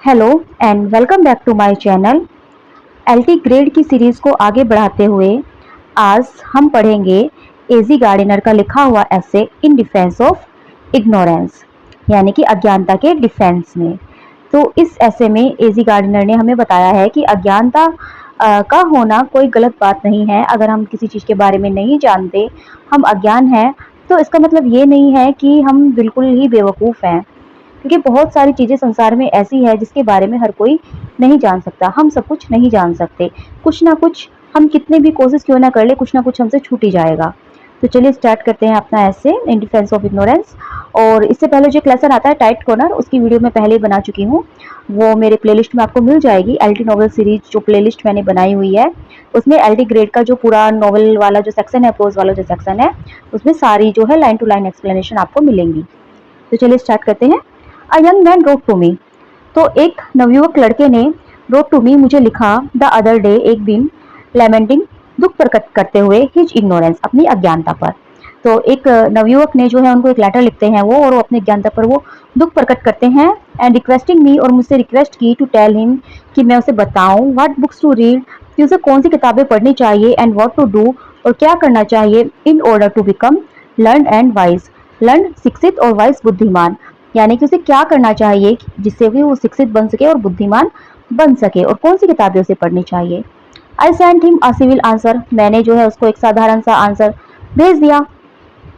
Hello and welcome back to my channel. LT grade की series को आगे बढ़ाते हुए आज हम पढ़ेंगे एजी गार्डिनर का लिखा हुआ ऐसे इन डिफेंस ऑफ इग्नोरेंस, यानी कि अज्ञानता के डिफेंस में। तो इस ऐसे में एजी गार्डिनर ने हमें बताया है कि अज्ञानता का होना कोई गलत बात नहीं है। अगर हम किसी चीज़ के बारे में नहीं जानते, हम अज्ञान हैं, तो इसका मतलब ये नहीं है कि हम बिल्कुल ही बेवकूफ़ हैं, क्योंकि बहुत सारी चीज़ें संसार में ऐसी है जिसके बारे में हर कोई नहीं जान सकता। हम सब कुछ नहीं जान सकते, कुछ ना कुछ हम कितने भी कोशिश क्यों ना कर ले, कुछ ना कुछ हमसे छूट ही जाएगा। तो चलिए स्टार्ट करते हैं अपना ऐसे इन डिफेंस ऑफ इग्नोरेंस। और इससे पहले जो एक लेसन आता है टाइट कॉर्नर, उसकी वीडियो मैं पहले ही बना चुकी हूँ, वो मेरे प्लेलिस्ट में आपको मिल जाएगी। एलटी नॉवल सीरीज जो प्लेलिस्ट मैंने बनाई हुई है, उसमें एलटी ग्रेड का जो पूरा नॉवल वाला जो सेक्शन है, प्रोज वाला जो सेक्शन है, उसमें सारी जो है लाइन टू लाइन एक्सप्लेनेशन आपको मिलेंगी। तो चलिए स्टार्ट करते हैं। A young man wrote to me. तो एक नवयुवक लड़के ने रोट टू मी मुझे लिखा द अदर डे, एक दिन, लेमेंटिंग, दुख प्रकट करते हुए हिज इग्नोरेंस, अपनी अज्ञानता पर। तो एक नवयुवक ने जो है उनको एक लेटर लिखते हैं वो, और वो अपनी अज्ञानता पर वो दुख प्रकट करते हैं। एंड रिक्वेस्टिंग मी, और मुझसे रिक्वेस्ट की टू टेल हिम, कि मैं उसे बताऊं व्हाट बुक्स टू रीड, कि उसे कौन सी किताबें पढ़नी चाहिए, एंड व्हाट टू डू, और क्या करना चाहिए, in order to become learned and wise, learned शिक्षित और वाइज बुद्धिमान, यानी कि उसे क्या करना चाहिए जिससे भी वो शिक्षित बन सके और बुद्धिमान बन सके, और कौन सी किताबें उसे पढ़नी चाहिए। I sent him a civil answer, मैंने जो है उसको एक साधारण सा आंसर भेज दिया।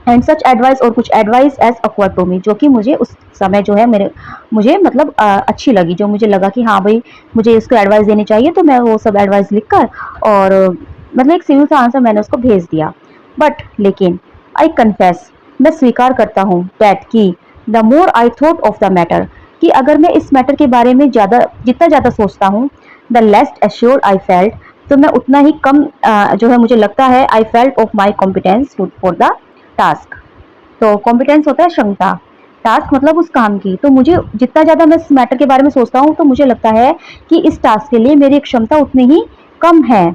एंड सच एडवाइस, और कुछ advice as awkward to me, जो कि मुझे उस समय जो है मुझे मतलब अच्छी लगी, जो मुझे लगा कि हाँ भाई मुझे इसको एडवाइस देनी चाहिए, तो मैं वो सब एडवाइस लिख कर और मतलब एक सिविल सा आंसर मैंने उसको भेज दिया। बट लेकिन आई कन्फेस, मैं स्वीकार करता हूँ, दैट की the more I thought of the matter, कि अगर मैं इस मैटर के बारे में जितना ज़्यादा सोचता हूँ, the less assured I felt, तो मैं उतना ही कम जो है मुझे लगता है I felt of my competence for the task. तो कॉम्पिटेंस होता है क्षमता, टास्क मतलब उस काम की। तो मुझे जितना ज़्यादा मैं इस मैटर के बारे में सोचता हूँ, तो मुझे लगता है कि इस टास्क के लिए मेरी क्षमता उतनी ही कम है।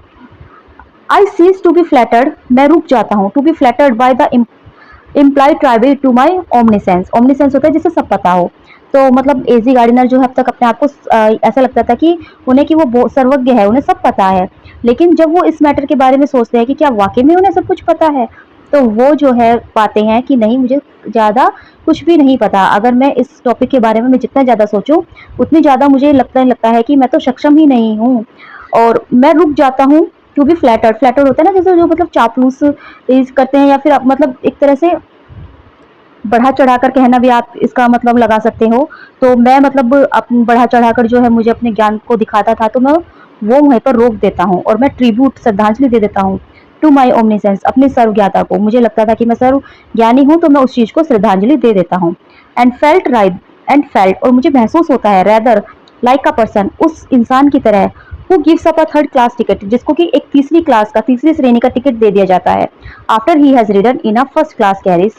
I cease to be flattered, मैं रुक जाता हूँ, to be flattered by the implied tribute to my omniscience. Omniscience होता है जिसे सब पता हो। तो मतलब एजी गार्डिनर जो है अब तक अपने आप को ऐसा लगता था कि उन्हें कि वो सर्वज्ञ है, उन्हें सब पता है। लेकिन जब वो इस मैटर के बारे में सोचते हैं कि क्या वाकई में उन्हें सब कुछ पता है, तो वो जो है पाते हैं कि नहीं, मुझे ज़्यादा कुछ भी नहीं पता। अगर मैं इस टॉपिक के बारे में मैं जितना ज़्यादा सोचूं, उतनी ज़्यादा मुझे लगता है कि मैं तो सक्षम ही नहीं हूँ, और मैं रुक जाता हूँ। टू बी फ्लैटर्ड, फ्लैटर्ड होता है ना जैसे जो मतलब चापलूस करते हैं, या फिर आप मतलब एक तरह से बढ़ा चढ़ाकर कहना भी आप इसका मतलब लगा सकते हो। तो मैं मतलब बढ़ा चढ़ाकर जो है मुझे अपने ज्ञान को दिखाता था, तो मैं वो वहीं पर रोक देता हूँ, और मैं ट्रिब्यूट, श्रद्धांजलि दे देता हूँ टू माई ओमनीसेंस, अपनी सर्वज्ञता को। मुझे लगता था कि मैं सर्व ज्ञानी हूँ, तो मैं उस चीज़ को श्रद्धांजलि दे देता हूँ। And felt right, and felt, और मुझे महसूस होता है, रैदर लाइक अ पर्सन, उस इंसान की तरह, who gives up a third class ticket, जिसको कि एक तीसरी क्लास का, तीसरी श्रेणी का टिकट दे दिया जाता है, after he has ridden in a first class carriage,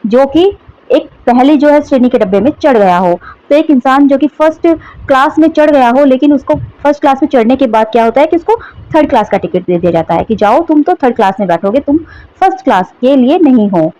जो कि एक पहली जो है श्रेणी के डब्बे में चढ़ गया हो। तो एक इंसान जो कि फर्स्ट क्लास में चढ़ गया हो, लेकिन उसको फर्स्ट क्लास में चढ़ने के बाद क्या होता है कि उसको थर्ड क्लास का टिकट दे दिया जाता है, कि जाओ तुम तो थर्ड क्लास में बैठोगे, तुम फर्स्ट क्लास के लिए नहीं हो।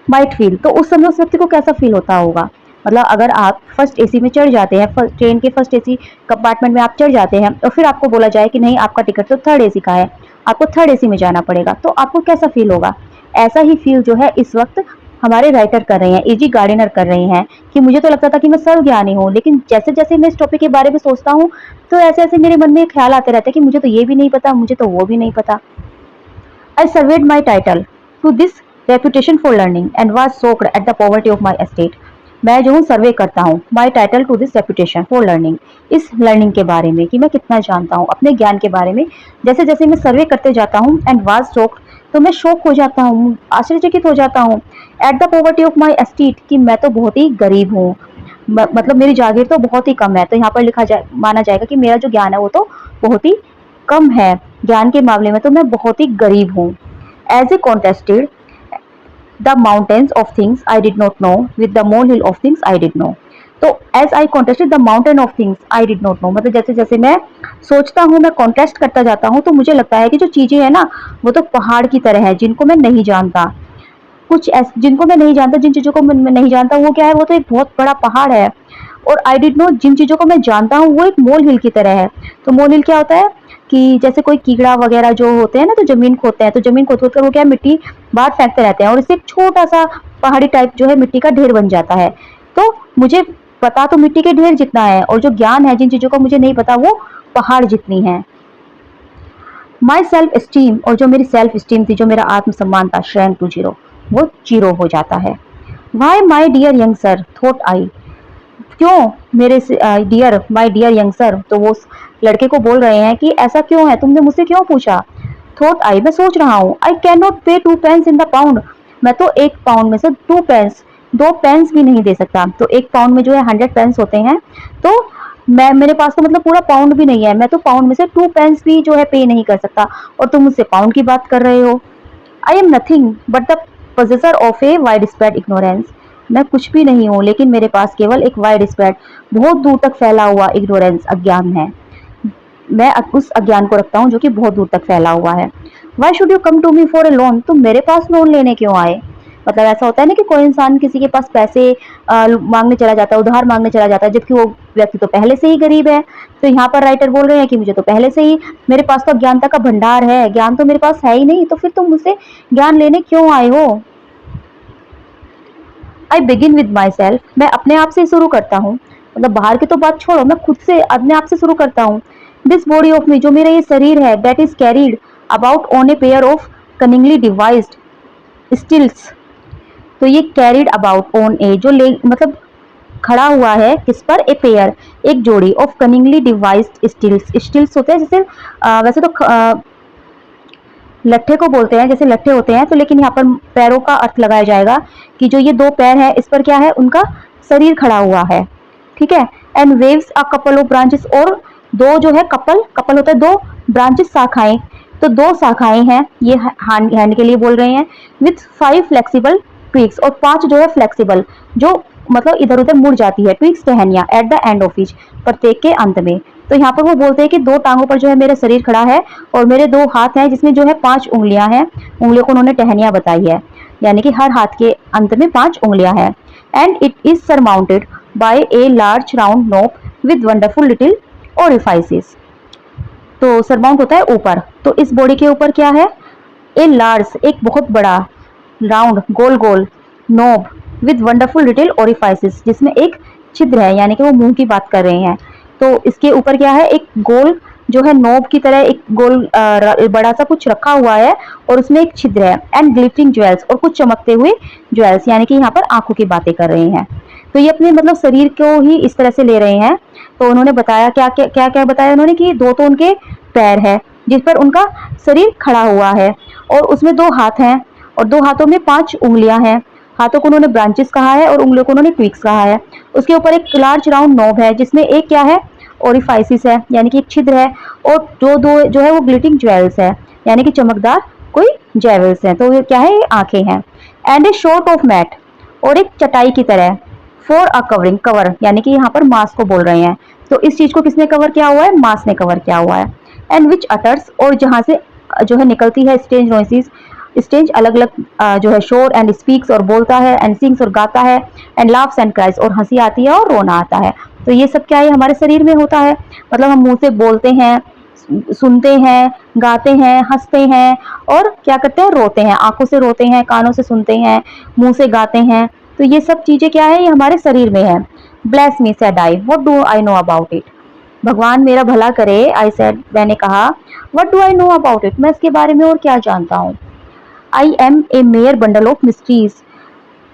माइट फील, तो उस समय उस व्यक्ति को कैसा फील होता होगा। मतलब अगर आप फर्स्ट एसी में चढ़ जाते हैं, ट्रेन के फर्स्ट एसी कंपार्टमेंट में आप चढ़ जाते हैं, और फिर आपको बोला जाए कि नहीं, आपका टिकट तो थर्ड एसी का है, आपको थर्ड एसी में जाना पड़ेगा, तो आपको कैसा फील होगा। ऐसा ही फील जो है इस वक्त हमारे राइटर कर रहे हैं, एजी गार्डिनर कर रहे हैं, कि मुझे तो लगता था कि मैं सर्वज्ञानी हूँ, लेकिन जैसे जैसे मैं इस टॉपिक के बारे में सोचता हूँ, तो ऐसे ऐसे मेरे मन में ख्याल आते रहते हैं कि मुझे तो ये भी नहीं पता, मुझे तो वो भी नहीं पता। I surveyed my title to this reputation for learning and was shocked at the poverty of my estate. मैं जो हूँ सर्वे करता हूँ, my title to this reputation for learning, इस लर्निंग के बारे में कि मैं कितना जानता हूँ, अपने ज्ञान के बारे में। जैसे जैसे मैं सर्वे करते जाता हूँ, एंड वाज शॉक्ड, तो मैं शौक हो जाता हूँ, आश्चर्यचकित हो जाता हूँ, at the poverty of my estate, कि मैं तो बहुत ही गरीब हूँ, मतलब मेरी जागीर तो बहुत ही कम है। तो यहाँ पर माना जाएगा कि मेरा जो ज्ञान है वो तो बहुत ही कम है, ज्ञान के मामले में तो मैं बहुत ही गरीब हूँ। As a contested the mountains of things I did not know with the molehill of things I did know. तो as I contested the mountain of things I did not know, मतलब जैसे जैसे मैं सोचता हूँ, मैं contest करता जाता हूँ, तो मुझे लगता है कि जो चीजें हैं ना, वो तो पहाड़ की तरह है, जिनको मैं नहीं जानता। जिनको मैं नहीं जानता, जिन चीजों को मैं नहीं जानता, वो क्या है, वो तो एक बहुत बड़ा पहाड़ है। और आई डिड नो, जिन चीज़ों को मैं जानता हूँ वो एक मोल हिल की तरह है। तो मोल हिल क्या होता है कि जैसे कोई कीड़ा वगैरह जो होते हैं ना, तो जमीन खोदते हैं, तो जमीन खोद खोद कर वो क्या है, मिट्टी बाहर फेंकते रहते हैं और इससे एक छोटा सा पहाड़ी टाइप जो है मिट्टी का ढेर बन जाता है। तो मुझे पता तो मिट्टी के ढेर जितना है, और जो ज्ञान है जिन चीज़ों का मुझे नहीं पता वो पहाड़ जितनी है। माई सेल्फ स्टीम, और जो मेरी सेल्फ स्टीम थी, जो मेरा आत्मसम्मान था, श्रैंक टू जीरो, वो जीरो हो जाता है। Why my dear young sir thought I, क्यों मेरे dear, my dear young sir, तो वो लड़के को बोल रहे हैं कि ऐसा क्यों है, तुमने मुझसे क्यों पूछा। थॉट आई, मैं सोच रहा हूँ, आई कैन नॉट पे 2 पेंस इन द पाउंड, मैं तो 1 पाउंड में से 2 पेंस, 2 पेंस भी नहीं दे सकता। तो 1 पाउंड में जो है 100 पेंस होते हैं, तो मैं, मेरे पास तो मतलब पूरा पाउंड भी नहीं है, मैं तो पाउंड में से 2 पेंस भी जो है पे नहीं कर सकता, और तुम मुझसे पाउंड की बात कर रहे हो। I am nothing but the possessor of a wide spread ignorance, मैं कुछ भी नहीं हूँ, लेकिन मेरे पास केवल एक वाइड स्प्रेड, बहुत दूर तक फैला हुआ इग्नोरेंस, अज्ञान है। मैं उस अज्ञान को रखता हूँ जो कि बहुत दूर तक फैला हुआ है। Why should you come to me for a loan, तुम मेरे पास लोन लेने क्यों आए। मतलब ऐसा होता है ना कि कोई इंसान किसी के पास पैसे मांगने चला जाता है, उधार मांगने चला जाता है, जबकि वो व्यक्ति तो पहले से ही गरीब है। तो यहाँ पर राइटर बोल रहे हैं कि मुझे तो पहले से ही, मेरे पास तो अज्ञानता का भंडार है, ज्ञान तो मेरे पास है ही नहीं, तो फिर तुम मुझसे ज्ञान लेने क्यों आए हो। I begin with my self, मैं अपने आप से शुरू करता हूँ, मतलब बाहर की तो बात छोड़ो, मैं खुद से, अपने आप से शुरू करता हूँ। दिस बॉडी ऑफ मी, जो मेरा ये शरीर है, that is carried about on a pair of cunningly devised stills, तो ये कैरिड अबाउट ऑन ए, जो ले मतलब खड़ा हुआ है किस पर, ए पेयर, एक जोड़ी, of cunningly devised stills, stills होते हैं जैसे वैसे तो लट्ठे को बोलते हैं, जैसे लट्ठे होते हैं, तो लेकिन यहाँ पर पैरों का अर्थ लगाया जाएगा कि जो ये 2 पैर है इस पर क्या है, उनका शरीर खड़ा हुआ है, ठीक है। And waves a couple of branches, और 2 जो है कपल, कपल होता है 2, ब्रांचेस शाखाएं, तो 2 शाखाएं हैं, ये हैंड के लिए बोल रहे हैं। विथ 5 फ्लेक्सिबल ट्विक्स, और 5 जो है फ्लेक्सिबल, जो मतलब इधर उधर मुड़ जाती है, ट्विक्स टहनियां, at the end of each, प्रत्येक के अंत में। तो यहाँ पर वो बोलते हैं कि 2 टांगों पर जो है मेरा शरीर खड़ा है, और मेरे 2 हाथ हैं जिसमें जो है 5 उंगलियां हैं, उंगलियों को उन्होंने टहनियां बताई है, यानी कि हर हाथ के अंत में 5 उंगलियां हैं। And it is surmounted by a large round knob with wonderful little orifices, तो सरमाउंट होता है ऊपर, तो इस बॉडी के ऊपर क्या है, ए लार्ज, एक बहुत बड़ा, राउंड गोल गोल, knob with wonderful little orifices, जिसमें एक छिद्र है, यानी कि वो मुंह की बात कर रहे हैं। तो इसके ऊपर क्या है, एक गोल जो है नोब की तरह एक गोल बड़ा सा कुछ रखा हुआ है, और उसमें एक छिद्र है। एंड ग्लिटरिंग ज्वेल्स, और कुछ चमकते हुए ज्वेल्स, यानी कि यहाँ पर आंखों की बातें कर रहे हैं। तो ये अपने मतलब शरीर को ही इस तरह से ले रहे हैं। तो उन्होंने बताया क्या क्या क्या क्या बताया उन्होंने, कि 2 तो उनके पैर है जिस पर उनका शरीर खड़ा हुआ है, और उसमें 2 हाथ हैं, और 2 हाथों में 5 उंगलियां हैं। हाथों को उन्होंने ब्रांचेस कहा है, और उंगलियों को उन्होंने ट्विक्स कहा है। उसके ऊपर एक लार्ज राउंड नोब है, जिसमें एक क्या है, ओरिफाइसिस है, यानी कि एक छिद्र है, और दो जो है वो ग्लिटिंग ज्वेल्स है, यानी कि चमकदार कोई ज्वेल्स हैं। तो ये क्या है, ये आंखें हैं। And a sort of mat, और एक चटाई की तरह, फॉर अ कवरिंग, कवर, यानी कि यहाँ पर मांस को बोल रहे हैं। तो इस चीज को किसने कवर किया हुआ है, मांस ने कवर किया हुआ है। एंड विच अटर्स, और जहाँ से जो है निकलती है स्टेज नॉइसेस, स्टेज अलग अलग जो है शोर, एंड स्पीक्स, और बोलता है, एंड सिंग्स, और गाता है, एंड लाफ्स एंड क्राइज, और हंसी आती है और रोना आता है। तो ये सब क्या है, हमारे शरीर में होता है, मतलब हम मुंह से बोलते हैं, सुनते हैं, गाते हैं, हंसते हैं, और क्या करते हैं, रोते हैं, आंखों से रोते हैं, कानों से सुनते हैं, मुंह से गाते हैं। तो ये सब चीजें क्या है, ये हमारे शरीर में है। Bless me said I, what do I know about it, भगवान मेरा भला करे, आई सेड, मैंने कहा, what do I know about it, मैं इसके बारे में और क्या जानता हूँ। I am a mere bundle of mysteries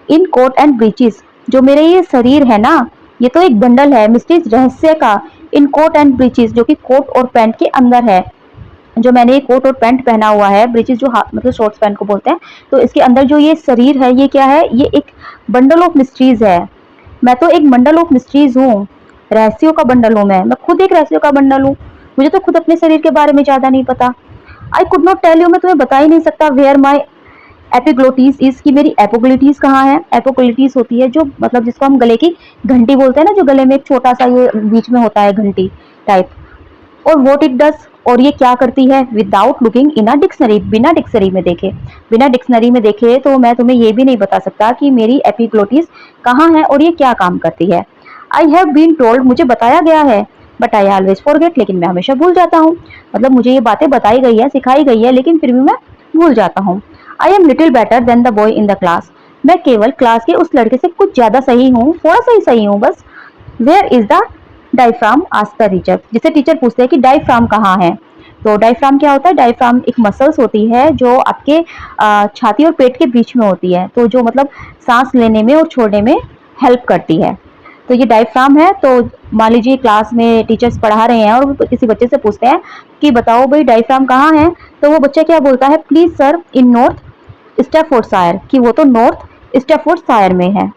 in coat and breeches, जो मेरे ये शरीर है ना, ये तो एक बंडल है मिस्ट्रीज, रहस्य का, इन कोट एंड ब्रीचेस, जो कि कोट और पैंट के अंदर है। जो मैंने कोट और पैंट पहना हुआ है, ब्रीचेस जो मतलब शॉर्ट्स पैंट को बोलते हैं, तो इसके अंदर जो ये शरीर है, ये क्या है, ये एक बंडल ऑफ मिस्ट्रीज है। मैं तो एक बंडल ऑफ मिस्ट्रीज हूँ, रहस्यों का बंडल हूँ, मैं खुद एक रहस्यों का बंडल हूँ। मुझे तो खुद अपने शरीर के बारे में ज्यादा नहीं पता। I could not tell you, मैं तुम्हें बता ही नहीं सकता, वेयर माई एपिग्लोटिस इज, की मेरी एपोग्लोटिस कहाँ है। एपोग्लोटिस होती है जो मतलब जिसको हम गले की घंटी बोलते हैं ना, जो गले में एक छोटा सा ये बीच में होता है घंटी टाइप। और व्हाट इट डज, और ये क्या करती है, without looking in a dictionary, बिना डिक्शनरी में देखे, बिना डिक्शनरी में देखे तो मैं तुम्हें ये भी नहीं बता सकता कि मेरी एपिग्लोटिस कहाँ है और ये क्या काम करती है। आई हैव बीन टोल्ड, मुझे बताया गया है, बट आई ऑलवेज फॉरगेट, लेकिन मैं हमेशा भूल जाता हूँ। मतलब मुझे ये बातें बताई गई है, सिखाई गई है, लेकिन फिर भी मैं भूल जाता हूँ। I am little better than the boy in the class, मैं केवल क्लास के उस लड़के से कुछ ज्यादा सही हूँ, थोड़ा सा ही सही हूँ बस। Where is the diaphragm, asked the teacher, जिसे टीचर पूछते हैं कि डायफ्राम कहाँ है। तो डायफ्राम क्या होता है? डायफ्राम एक मसल्स होती है जो आपके छाती और पेट के बीच में होती है, तो जो मतलब सांस लेने में और छोड़ने में हेल्प करती है। तो ये डायफ्राम है। तो मान लीजिए क्लास में टीचर्स पढ़ा रहे हैं और किसी बच्चे से पूछते हैं कि बताओ भाई डायफ्राम कहाँ है, तो वो बच्चा क्या बोलता है? Please sir, in north Staffordshire, कि वो तो नॉर्थ स्टैफोर्डशायर में है।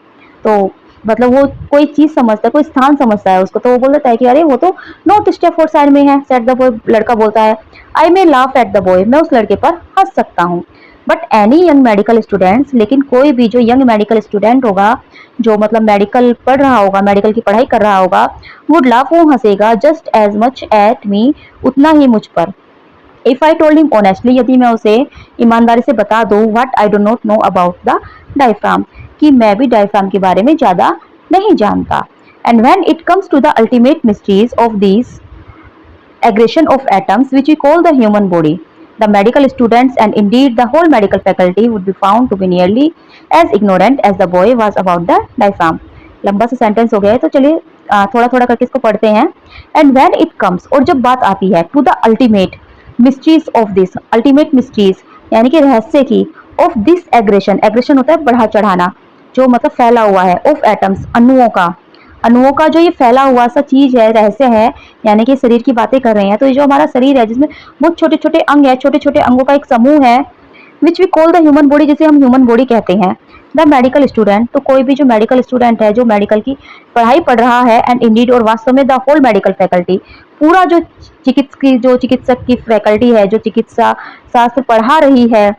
तो मतलब वो कोई चीज समझता है, कोई स्थान समझता है उसको, तो वो बोल देता है कि अरे वो तो नॉर्थ स्टैफोर्डशायर में है। सेट द बॉय, लड़का बोलता है। आई मे लाफ एट द बॉय, मैं उस लड़के पर हंस सकता हूँ। But any young medical students, लेकिन कोई भी जो यंग मेडिकल स्टूडेंट होगा, जो मतलब मेडिकल पढ़ रहा होगा, मेडिकल की पढ़ाई कर रहा होगा, वुड लाफ, वो हंसेगा, just as much at me, उतना ही मुझ पर। If I told him honestly, यदि मैं उसे ईमानदारी से बता दूं, what I do not know about the diaphragm, कि मैं भी डायफ्राम के बारे में ज्यादा नहीं जानता। And when it comes to the ultimate mysteries of these aggregation of atoms which we call the human body, the medical students and indeed the whole medical faculty would be found to be nearly as ignorant as the boy was about the diaphragm। लंबा सा sentence हो गया है, तो चलिए थोड़ा थोड़ा करके इसको पढ़ते हैं। एंड व्हेन इट कम्स, और जब बात आती है, to the ultimate mysteries of this, ultimate mysteries यानी कि रहस्य की, ऑफ दिस एग्रेशन, एग्रेशन होता है बढ़ा चढ़ाना, जो मतलब फैला हुआ है, ऑफ एटम्स, अणुओं का, अणुओं का जो ये फैला हुआ सा चीज है, रहस्य है, यानी कि शरीर की बातें कर रहे हैं। तो ये जो हमारा शरीर है, जिसमें बहुत छोटे छोटे अंग है, छोटे छोटे अंगों का एक समूह है, which we call the human body, जिसे हम ह्यूमन बॉडी कहते हैं। द मेडिकल स्टूडेंट, तो कोई भी जो मेडिकल स्टूडेंट है, जो मेडिकल की पढ़ाई पढ़ रहा है, एंड इंडीड, और वास्तव में द होल मेडिकल फैकल्टी, पूरा जो चिकित्सक की फैकल्टी है, जो चिकित्सा शास्त्र पढ़ा रही है,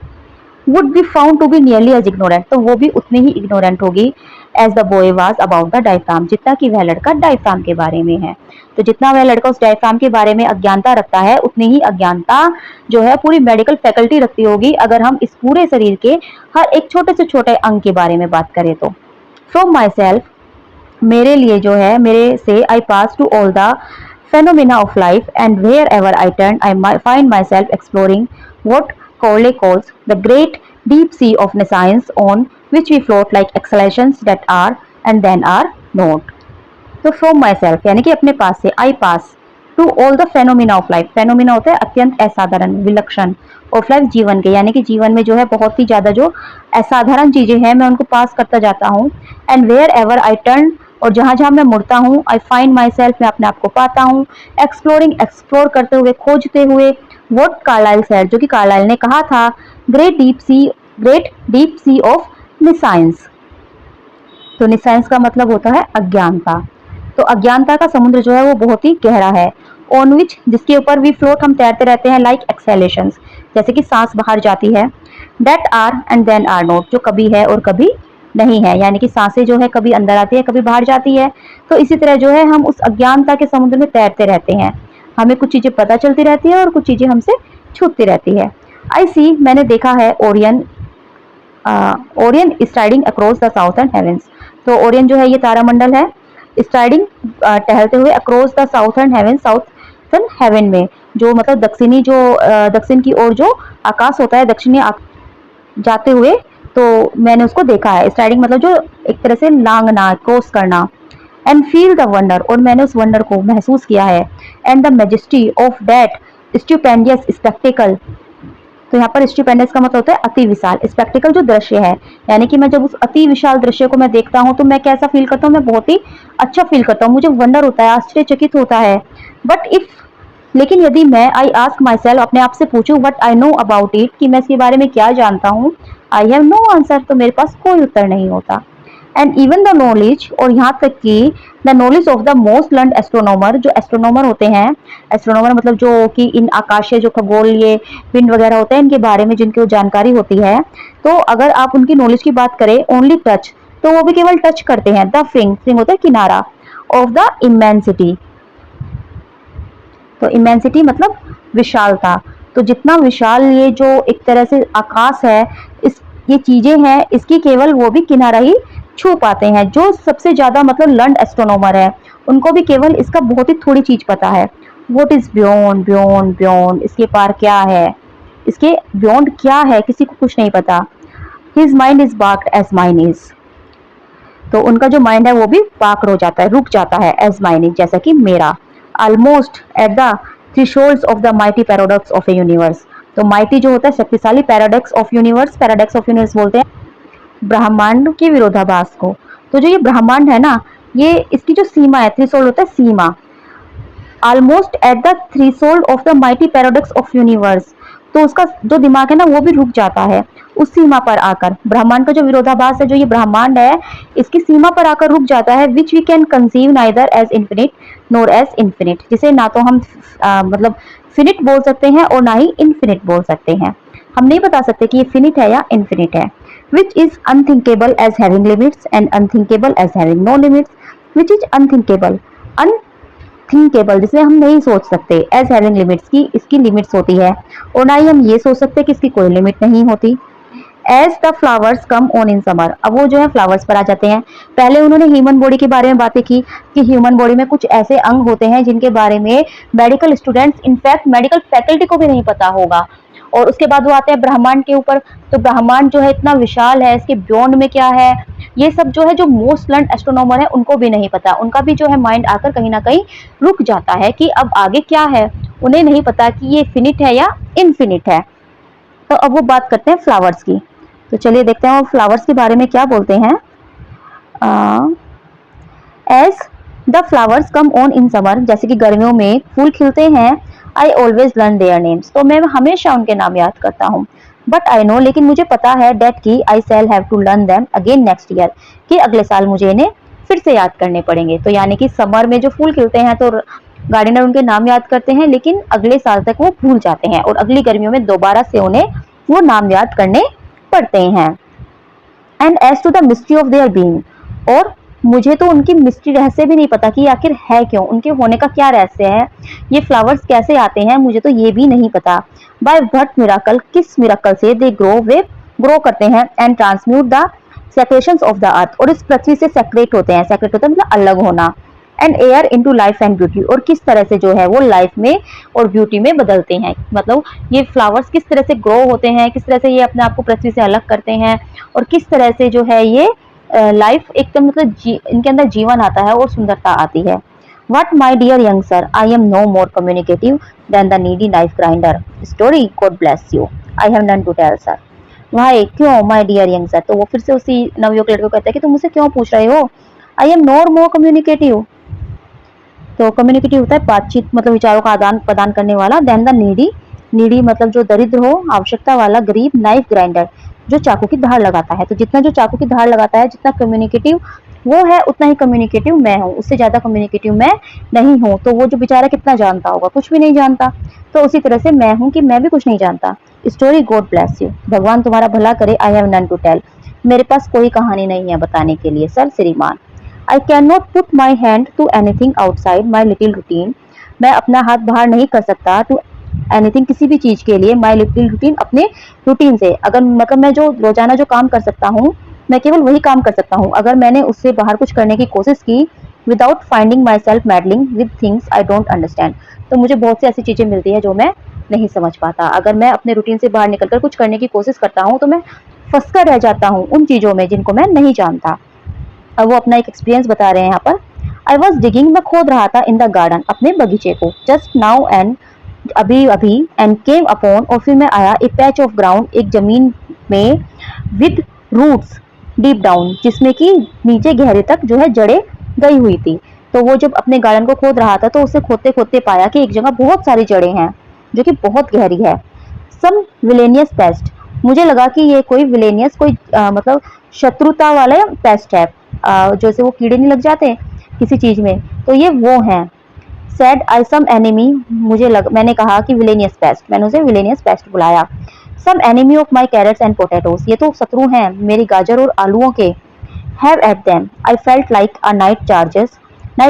would be found to be nearly as ignorant, तो वो भी उतनी ही ignorant होगी as the boy was about the diaphragm, जितना कि वह लड़का डायफ्राम के बारे में है। तो जितना वह लड़का उस डायफ्राम के बारे में अज्ञानता रखता है, उतनी ही अज्ञानता जो है पूरी मेडिकल फैकल्टी रखती होगी, अगर हम इस पूरे शरीर के हर एक छोटे से छोटे अंग के बारे में बात करें तो। फ्रॉम माई सेल्फ, मेरे लिए जो है, मेरे से, I pass to all the phenomena of life, and wherever I turn, I find myself exploring what Corley calls the great deep sea of nescience, on which we float like exhalations that are and then are not। तो from myself यानी कि अपने पास से, I pass to all the phenomena of life, phenomena होता है अत्यंत असाधारण, विलक्षण, ऑफ लाइफ जीवन के, यानी कि जीवन में जो है बहुत ही ज्यादा जो असाधारण चीजें हैं, मैं उनको पास करता जाता हूँ। And wherever I turn, और जहां जहां मैं मुड़ता हूँ, आई फाइंड माई सेल्फ, मैं अपने आप को पाता हूँ, एक्सप्लोरिंग, एक्सप्लोर करते हुए, खोजते हुए, व्हाट कार्लाइल सेड, जो कि कार्लाइल ने कहा था, ग्रेट डीप सी ऑफ निसाइंस। तो निसाइंस का मतलब होता है अज्ञानता। तो अज्ञानता का समुद्र जो है वो बहुत ही गहरा है। ऑन विच, जिसके ऊपर वी फ्लोट, हम तैरते रहते हैं, लाइक एक्सेलेशंस, जैसे कि सांस बाहर जाती है, that are and then are not, जो कभी है और कभी नहीं है, यानी कि सांसें जो है कभी अंदर आती है, कभी बाहर जाती है। तो इसी तरह जो है हम उस अज्ञानता के समुद्र में तैरते रहते हैं, हमें कुछ चीजें पता चलती रहती है और कुछ चीजें हमसे छूटती रहती है। आई सी, मैंने देखा है, Orion striding across the southern heavens. तो ओरियन जो है ये तारामंडल है, स्ट्राइडिंग टहलते हुए, across the southern heaven, southern heaven में, जो मतलब दक्षिणी, जो दक्षिण की ओर जो आकाश होता है, दक्षिणी जाते हुए, तो मैंने उसको देखा है। स्ट्राइडिंग मतलब जो एक तरह से लांगना, क्रॉस करना। एंड फील द वंडर, और मैंने उस वंडर को महसूस किया है। And the majesty of that stupendous spectacle, तो यहाँ पर स्टुपेंडियस का मतलब होता है अति विशाल, स्पेक्टिकल जो दृश्य है, यानी कि मैं जब उस अति विशाल दृश्य को मैं देखता हूँ तो मैं कैसा फील करता हूँ? मैं बहुत ही अच्छा फील करता हूँ, मुझे वंडर होता है, आश्चर्यचकित होता है। बट इफ, लेकिन यदि मैं, आई आस्क माई सेल्फ, अपने आप से पूछूं, what I know about it, कि मैं इसके बारे में क्या जानता हूँ, आई हैव नो आंसर, तो मेरे पास कोई उत्तर नहीं होता। एंड इवन द नॉलेज, और यहाँ तक कि the knowledge of the most learned astronomer, जो एस्ट्रोनॉमर होते हैं, एस्ट्रोनॉमर मतलब जो कि इन आकाशीय जो खगोल, ये पिंड वगैरह होते हैं, इनके बारे में जिनको जानकारी होती है, तो अगर आप उनकी नॉलेज की बात करें, ओनली टच, तो वो भी केवल टच करते हैं, द फ्रिंग होता है किनारा, ऑफ द इमेंसिटी, तो इमेंसिटी मतलब विशालता। तो जितना विशाल ये जो एक तरह से आकाश है, इस ये चीजें हैं, इसकी केवल वो भी किनारा ही छू पाते हैं। जो सबसे ज्यादा मतलब लर्न्ड एस्ट्रोनॉमर है उनको भी केवल इसका बहुत ही थोड़ी चीज पता है। What is beyond, beyond, beyond, इसके पार क्या है, इसके बियॉन्ड क्या है, किसी को कुछ नहीं पता। His mind is balked as mine is, तो उनका जो माइंड है वो भी बाक्ड हो जाता है, रुक जाता है, एज माइन इज, जैसा कि मेरा। Almost at the thresholds of the mighty paradox of A universe, तो माइटी जो होता है शक्तिशाली, paradox of universe, paradox of universe बोलते हैं ब्रह्मांड के विरोधाभास को। तो जो ये ब्रह्मांड है ना, ये इसकी जो सीमा है, थ्रेशोल्ड होता है सीमा, almost at the threshold of the mighty paradox of universe, तो उसका जो दिमाग है ना वो भी रुक जाता है उस सीमा पर आकर। ब्रह्मांड का जो विरोधाभास है, जो ये ब्रह्मांड है, इसकी सीमा पर आकर रुक जाता है। Which we can conceive neither as infinite nor as infinite, जिसे ना तो हम मतलब फिनिट बोल सकते हैं और ना ही इन्फिनिट बोल सकते हैं। हम नहीं बता सकते कि ये फिनिट है या इन्फिनिट है। Which is unthinkable as having limits and unthinkable as having no limits. Which is unthinkable, thinkable, जिसमें हम नहीं सोच सकते, एज हैविंग लिमिट्स की इसकी लिमिट्स होती है, और ना ही हम ये सोच सकते कि इसकी कोई लिमिट नहीं होती। As the flowers come on in summer, अब वो जो है फ्लावर्स पर आ जाते हैं। पहले उन्होंने ह्यूमन बॉडी के बारे में बातें की कि ह्यूमन बॉडी में कुछ ऐसे अंग होते हैं जिनके बारे में medical students, in fact medical faculty को भी नहीं पता होगा। और उसके बाद वो आते हैं ब्रह्मांड के ऊपर, तो ब्रह्मांड जो है इतना विशाल है, इसके बियॉन्ड में क्या है, ये सब जो है जो मोस्ट लर्न एस्ट्रोनॉमर है उनको भी नहीं पता। उनका भी जो है माइंड आकर कहीं ना कहीं रुक जाता है कि अब आगे क्या है, उन्हें नहीं पता कि ये फिनिट है या इनफिनिट है। तो अब वो बात करते हैं फ्लावर्स की, तो चलिए देखते हैं वो फ्लावर्स के बारे में क्या बोलते हैं। As the flowers come on in summer, जैसे कि गर्मियों में फूल खिलते हैं, I always learn their names, तो मैं हमेशा उनके नाम याद करता हूँ। बट आई नो, लेकिन मुझे पता है, डेट की I shall have to learn them again next year, कि अगले साल मुझे इन्हें फिर से याद करने पड़ेंगे। तो यानी कि समर में जो फूल खिलते हैं तो गार्डनर उनके नाम याद करते हैं, लेकिन अगले साल तक वो भूल जाते हैं और अगली गर्मियों में दोबारा से उन्हें वो नाम याद करने पड़ते हैं। And as to the mystery of their being, और मुझे तो उनकी मिस्ट्री, रहस्य भी नहीं पता कि आखिर है क्यों, उनके होने का क्या रहस्य है, ये फ्लावर्स कैसे आते हैं, मुझे तो ये भी नहीं पता। बाय व्हाट मिराकल, किस मिराकल से दे ग्रो, वे ग्रो करते हैं, and transmute the secretions of the earth, और इस पृथ्वी से सेक्रेट होते हैं, सेक्रेट होता है मतलब अलग होना, and air into life and beauty, और किस तरह से जो है वो लाइफ में और ब्यूटी में बदलते हैं। मतलब ये फ्लावर्स किस तरह से ग्रो होते हैं, किस तरह से ये अपने आप को पृथ्वी से अलग करते हैं, और किस तरह से जो है ये लाइफ एकदम मतलब इनके अंदर जीवन आता है और सुंदरता आती है। What my dear young sir, I am no more communicative than the needy knife grinder. Story, God bless you. I have none to tell, sir. भाई क्यों माय डियर यंग सर, तो वो फिर से उसी नवयुवक लड़के को कहता है कि तुम मुझसे क्यों पूछ रहे हो। I am NOR more communicative, तो कम्युनिकेटिव होता है बातचीत, मतलब विचारों का आदान प्रदान करने वाला। देन द नीडी, नीडी मतलब जो दरिद्र हो, आवश्यकता वाला, गरीब, नाइफ ग्राइंडर जो चाकू की धार लगाता है। तो जितना जो चाकू की धार लगाता है, जितना कम्युनिकेटिव वो है, उतना ही कम्युनिकेटिव मैं हूँ, उससे ज्यादा कम्युनिकेटिव मैं नहीं हूँ। तो वो जो बेचारा कितना जानता होगा, कुछ भी नहीं जानता, तो उसी तरह से मैं हूँ कि मैं भी कुछ नहीं जानता। स्टोरी, गॉड ब्लेस यू, भगवान तुम्हारा भला करे। I have none to tell, मेरे पास कोई कहानी नहीं है बताने के लिए, सर श्रीमान। I can not put my hand to anything outside my little routine, मैं अपना हाथ बाहर नहीं कर सकता टू एनीथिंग, किसी भी चीज के लिए, माई लिटिल रूटीन, अपने रूटीन से। अगर मतलब मैं जो रोजाना जो काम कर सकता हूँ, मैं केवल वही काम कर सकता हूँ। अगर मैंने उससे बाहर कुछ करने की कोशिश की, without finding myself meddling with things I don't understand, तो मुझे बहुत सी ऐसी चीजें मिलती है जो मैं नहीं समझ पाता। अगर मैं अपने रूटीन से बाहर निकलकर कुछ करने की कोशिश करता हूँ तो मैं फंसकर रह जाता हूँ उन चीजों में जिनको मैं नहीं जानता। अब वो अपना एक एक्सपीरियंस बता रहे हैं यहाँ पर। आई वॉज डिगिंग, मैं खोद रहा था, इन द गार्डन, अपने बगीचे को, जस्ट नाउ एंड, अभी अभी, एंड केम अपॉन, और फिर मैं आया, ए पैच ऑफ ग्राउंड, एक जमीन में, विद रूट्स डीप डाउन, जिसमें कि नीचे गहरे तक जो है जड़ें गई हुई थी। तो वो जब अपने गार्डन को खोद रहा था तो उसे खोदते खोदते पाया कि एक जगह बहुत सारी जड़ें हैं जो कि बहुत गहरी है। सम विलेनियस पेस्ट, मुझे लगा कि ये कोई विलेनियस, कोई मतलब शत्रुता वाला पेस्ट है, जैसे वो कीड़े नहीं लग जाते किसी चीज में, तो ये वो हैं। सेड आई सम एनिमी, मैंने कहा कि विलेनियस पेस्ट, मैंने उसे विलेनियस पेस्ट बुलाया। Some enemy of my carrots and potatoes, ये तो शत्रु हैं मेरी गाजर और आलूओं के। Have at them, I felt like a knight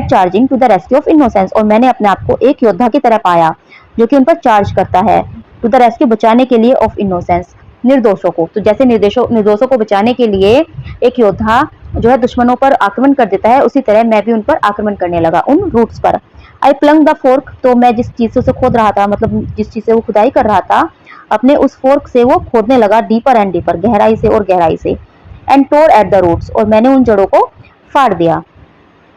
charging to the rescue of innocence, और मैंने अपने आप को एक योद्धा की तरह पाया जो कि उन पर चार्ज करता है, टू द रेस्क्यू, बचाने के लिए, ऑफ इनोसेंस, निर्दोषों को। तो जैसे निर्दोषों को बचाने के लिए एक योद्धा जो है दुश्मनों पर आक्रमण कर देता है, उसी तरह मैं भी उन पर आक्रमण करने लगा, उन रूट्स पर। आई प्लंग द फोर्क, तो मैं जिस चीज से उसे खोद रहा था, मतलब जिस चीज से वो खुदाई कर रहा था, अपने उस फोर्क से वो खोदने लगा डीपर एंड डीपर, गहराई से और गहराई से। And tore at the roots, और मैंने उन जड़ों को फाड़ दिया।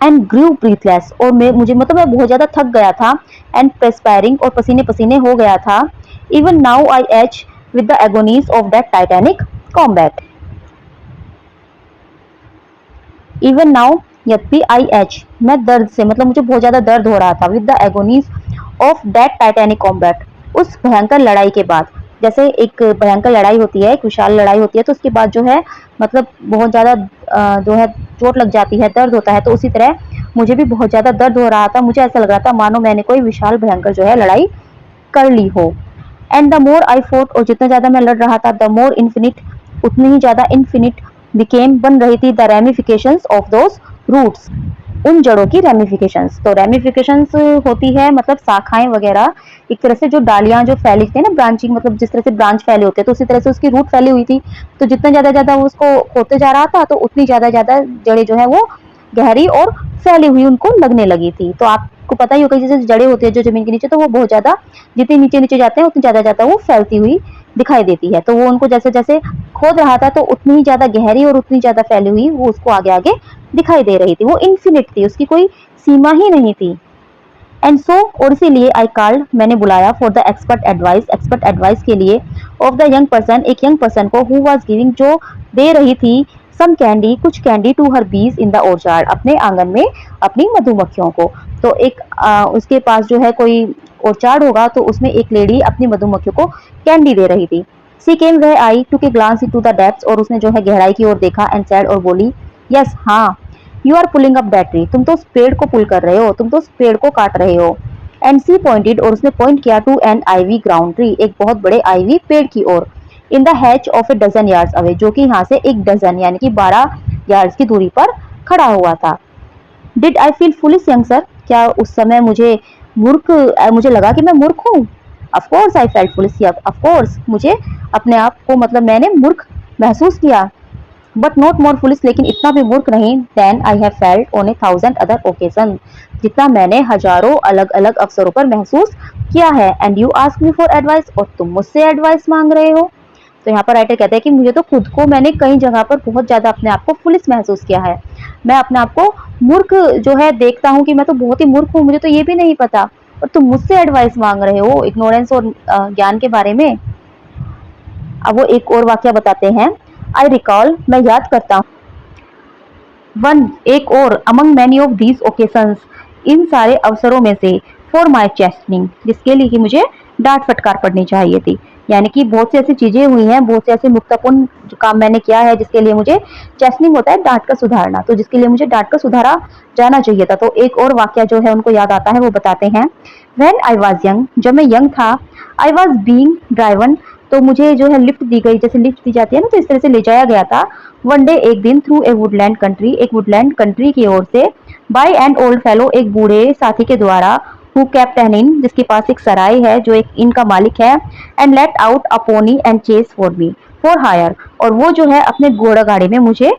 एंड ग्रू ब्रीथलेस, और मुझे मतलब मैं बहुत ज्यादा थक गया था। एंड प्रेस्पायरिंग, और पसीने पसीने हो गया था। Even now I ache with the agonies of that titanic combat. Even now, यद भी आई एच, मैं दर्द से, मतलब मुझे बहुत ज्यादा दर्द हो रहा था। With the agonies of that titanic combat, उस भयंकर लड़ाई के बाद। जैसे एक भयंकर लड़ाई होती है, एक विशाल लड़ाई होती है, तो उसके बाद जो है मतलब बहुत ज्यादा जो है चोट लग जाती है, दर्द होता है। तो उसी तरह मुझे भी बहुत ज्यादा दर्द हो रहा था। मुझे ऐसा लग रहा था मानो मैंने कोई विशाल भयंकर जो है लड़ाई कर ली हो। And the more I fort, और जितना ज्यादा मैं लड़ रहा था, द मोर इन्फिनिट, उतनी ही ज्यादा इन्फिनिट बिकेम, बन रही थी the ramifications of those roots, उन जड़ों की रेमिफिकेशंस। तो रेमिफिकेशंस होती है मतलब शाखाएं वगैरह, एक तरह से जो डालियां जो फैली थी ना, ब्रांचिंग, मतलब जिस तरह से ब्रांच फैले होते हैं, तो उसी तरह से उसकी रूट फैली हुई थी। तो जितना ज्यादा ज्यादा वो उसको होते जा रहा था, तो उतनी ज्यादा ज्यादा जड़ें जो है वो गहरी और फैली हुई उनको लगने लगी थी। तो आपको पता ही होगा, जैसे जड़ें होती है जो जमीन के नीचे, तो वो बहुत ज्यादा, जितनी नीचे नीचे जाते हैं उतनी ज्यादा ज्यादा वो फैलती हुई दिखाई देती है। तो वो उनको जैसे जैसे खोद रहा था, तो उतनी ही ज्यादा गहरी और उतनी ज्यादा फैली हुई वो उसको आगे आगे दिखाई दे रही थी। वो इन्फिनिट थी, उसकी कोई सीमा ही नहीं थी। एंड सो, और इसीलिए आई कॉल्ड, मैंने बुलाया, for the expert advice, expert advice के लिए, ऑफ द यंग पर्सन, एक यंग पर्सन को, हु वाज गिविंग, जो दे रही थी, सम कैंडी, कुछ कैंडी, टू हर बीज इन द ऑर्चार्ड, अपने आंगन में अपनी मधुमक्खियों को। तो एक उसके पास जो है कोई ऑर्चार्ड होगा, तो उसमें एक लेडी अपनी मधुमक्खियों को कैंडी दे रही थी। सी केम, वह आई, टू के ग्लांस टू द डेप्थ्स, और उसने जो है गहराई की ओर देखा, एंड सैड, और बोली, यस, हाँ, you are pulling up that tree, तुम तो उस पेड़ को पुल कर रहे हो, तुम तो उस पेड़ को काट रहे हो। एंड सी पॉइंटेड, और उसने पॉइंट किया, to an ivy grown tree, एक बहुत बड़े आईवी पेड़ की ओर। In the hedge of a dozen yards away, जो कि यहाँ से एक डजन यानी कि 12 यार्ड्स की दूरी पर खड़ा हुआ था। Did I feel foolish young sir, क्या उस समय मुझे लगा कि मैं मूर्ख हूँ। Of course I felt foolish, of course मुझे अपने आप को, मतलब मैंने मूर्ख महसूस किया। बट नॉट मोर फुलिश, लेकिन इतना भी मूर्ख नहीं, than I have felt on a thousand other occasion, जितना मैंने हजारों अलग अलग अवसरों पर महसूस किया है। And you ask me for advice, और तुम मुझसे एडवाइस मांग रहे हो। तो यहाँ पर राइटर कहते हैं कि मुझे तो खुद को, मैंने कई जगह पर बहुत ज्यादा अपने आप को फुलिश महसूस किया है। मैं अपने आप को मूर्ख जो है देखता हूँ कि मैं तो बहुत ही मूर्ख हूँ, मुझे तो ये भी नहीं पता, और तुम मुझसे एडवाइस मांग रहे हो इग्नोरेंस और ज्ञान के बारे में। अब वो एक और वाक्य बताते हैं। आई रिकॉल, मैं याद करता हूँ, वन, एक और, among many of these occasions, इन सारे अवसरों में से, फॉर माई चेस्टनिंग, जिसके लिए कि मुझे डांट फटकार पड़नी चाहिए थी। यानी कि बहुत सी ऐसी चीजें हुई हैं, बहुत से ऐसे मुक्तापूर्ण काम मैंने किया है जिसके लिए मुझे चेस्टनिंग होता है, डांट का सुधारना, तो जिसके लिए मुझे डांट का सुधारा जाना चाहिए था। तो एक और वाक्य जो है उनको याद आता है, वो बताते हैं। व्हेन आई वाज यंग, जब मैं यंग था, आई वाज बीइंग ड्राइवन, तो मुझे जो है लिफ्ट दी गई, जैसे लिफ्ट दी जाती है ना, तो इस तरह से ले जाया गया था। वन डे, एक दिन, थ्रू ए वुडलैंड कंट्री, एक वुडलैंड कंट्री की ओर से, बाय एन ओल्ड फेलो, एक बूढ़े साथी के द्वारा, हु केप्ट एन इन, जिसके पास एक सराय है, जो एक इन का मालिक है, and let out a pony and chaise for me for hire, और वो जो है अपने घोड़ा गाड़ी में मुझे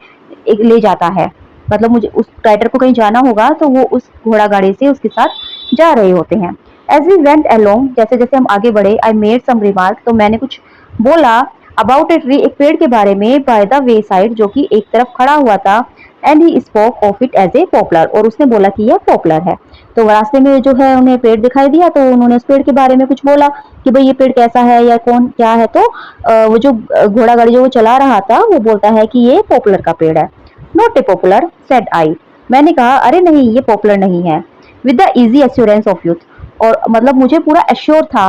ले जाता है। मतलब मुझे उस राइटर को कहीं जाना होगा, तो वो उस घोड़ा गाड़ी से उसके साथ जा रहे होते हैं। एज वी वेंट अलोंग, जैसे जैसे हम आगे बढ़े, आई मेड सम रिमार्क, तो मैंने कुछ बोला, अबाउट ए ट्री, एक पेड़ के बारे में, बाय द वे साइड, जो कि एक तरफ खड़ा हुआ था। And he spoke of it as a poplar, और उसने बोला कि यह पॉपुलर है। तो रास्ते में जो है उन्हें पेड़ दिखाई दिया, तो उन्होंने उस पेड़ के बारे में कुछ बोला कि भाई ये पेड़ कैसा है या कौन क्या है। तो वो जो घोड़ा गाड़ी जो वो चला रहा था, वो बोलता है कि ये पॉपुलर का पेड़ है। Not a popular, said I, मैंने कहा, अरे नहीं, ये पॉपुलर नहीं है। With the easy assurance of youth, और मतलब मुझे पूरा एश्योर था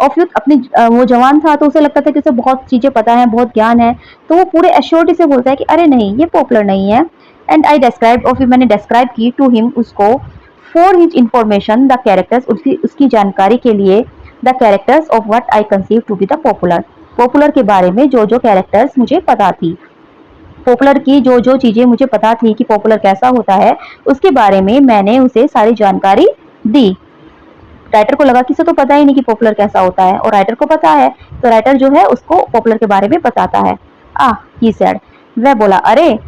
ऑफ यूथ, अपनी वो जवान था, तो उसे लगता था कि उसे बहुत चीजें पता है, बहुत ज्ञान है, तो वो पूरे एश्योरिटी से बोलता है कि अरे नहीं, ये पॉपुलर नहीं है। एंड आई डिस्क्राइब, और फिर मैंने डिस्क्राइब की, टू हिम, उसको, for his information, the characters, उसकी जानकारी के लिए, the characters of what I conceive to be the poplar, poplar के बारे में जो जो कैरेक्टर्स मुझे पता थी, पॉपुलर की जो जो चीजें मुझे पता थी कि पॉपुलर कैसा होता है, उसके बारे में मैंने उसे सारी जानकारी दी। राइटर को लगा कि इसे तो पता ही नहीं कि पॉपुलर कैसा होता है, और राइटर को पता है, तो राइटर जो है उसको पॉपुलर के बारे में बताता है। ही सेड, वह बोला, अरे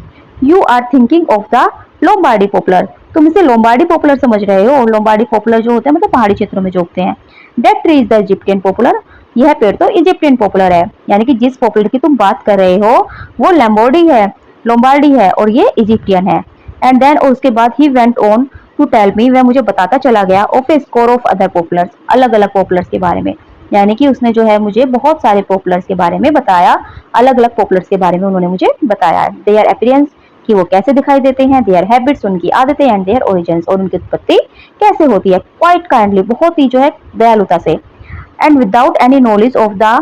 you are thinking of the Lombardy poplar, तुम इसे लोम्बार्डी पॉपुलर समझ रहे हो। लोम्बार्डी पॉपुलर जो होते हैं मतलब पहाड़ी क्षेत्रों में जो उगते हैं। That tree is the Egyptian popular, यह पेड़ तो इजिप्टियन पॉपुलर है, यानी कि जिस पॉपुलर की तुम बात कर रहे हो वो लैम्बोर्डी है, लोम्बार्डी है, और ये इजिप्टियन है। एंड देन उसके बाद he went on to tell me, वह मुझे बताता चला गया, of a score of other poplars, अलग अलग पॉपुलर्स के बारे में। यानी कि उसने जो है मुझे बहुत सारे पॉपुलर्स के बारे में बताया, अलग अलग पॉपुलर्स के बारे में उन्होंने मुझे बताया। देयर अपीयरेंस, कि वो कैसे दिखाई देते हैं, देयर हैबिट्स, उनकी आदतें, एंड देयर ओरिजिन्स, और उनकी उत्पत्ति कैसे होती है। क्वाइट काइंडली, बहुत ही जो है दयालुता से। And without any knowledge of the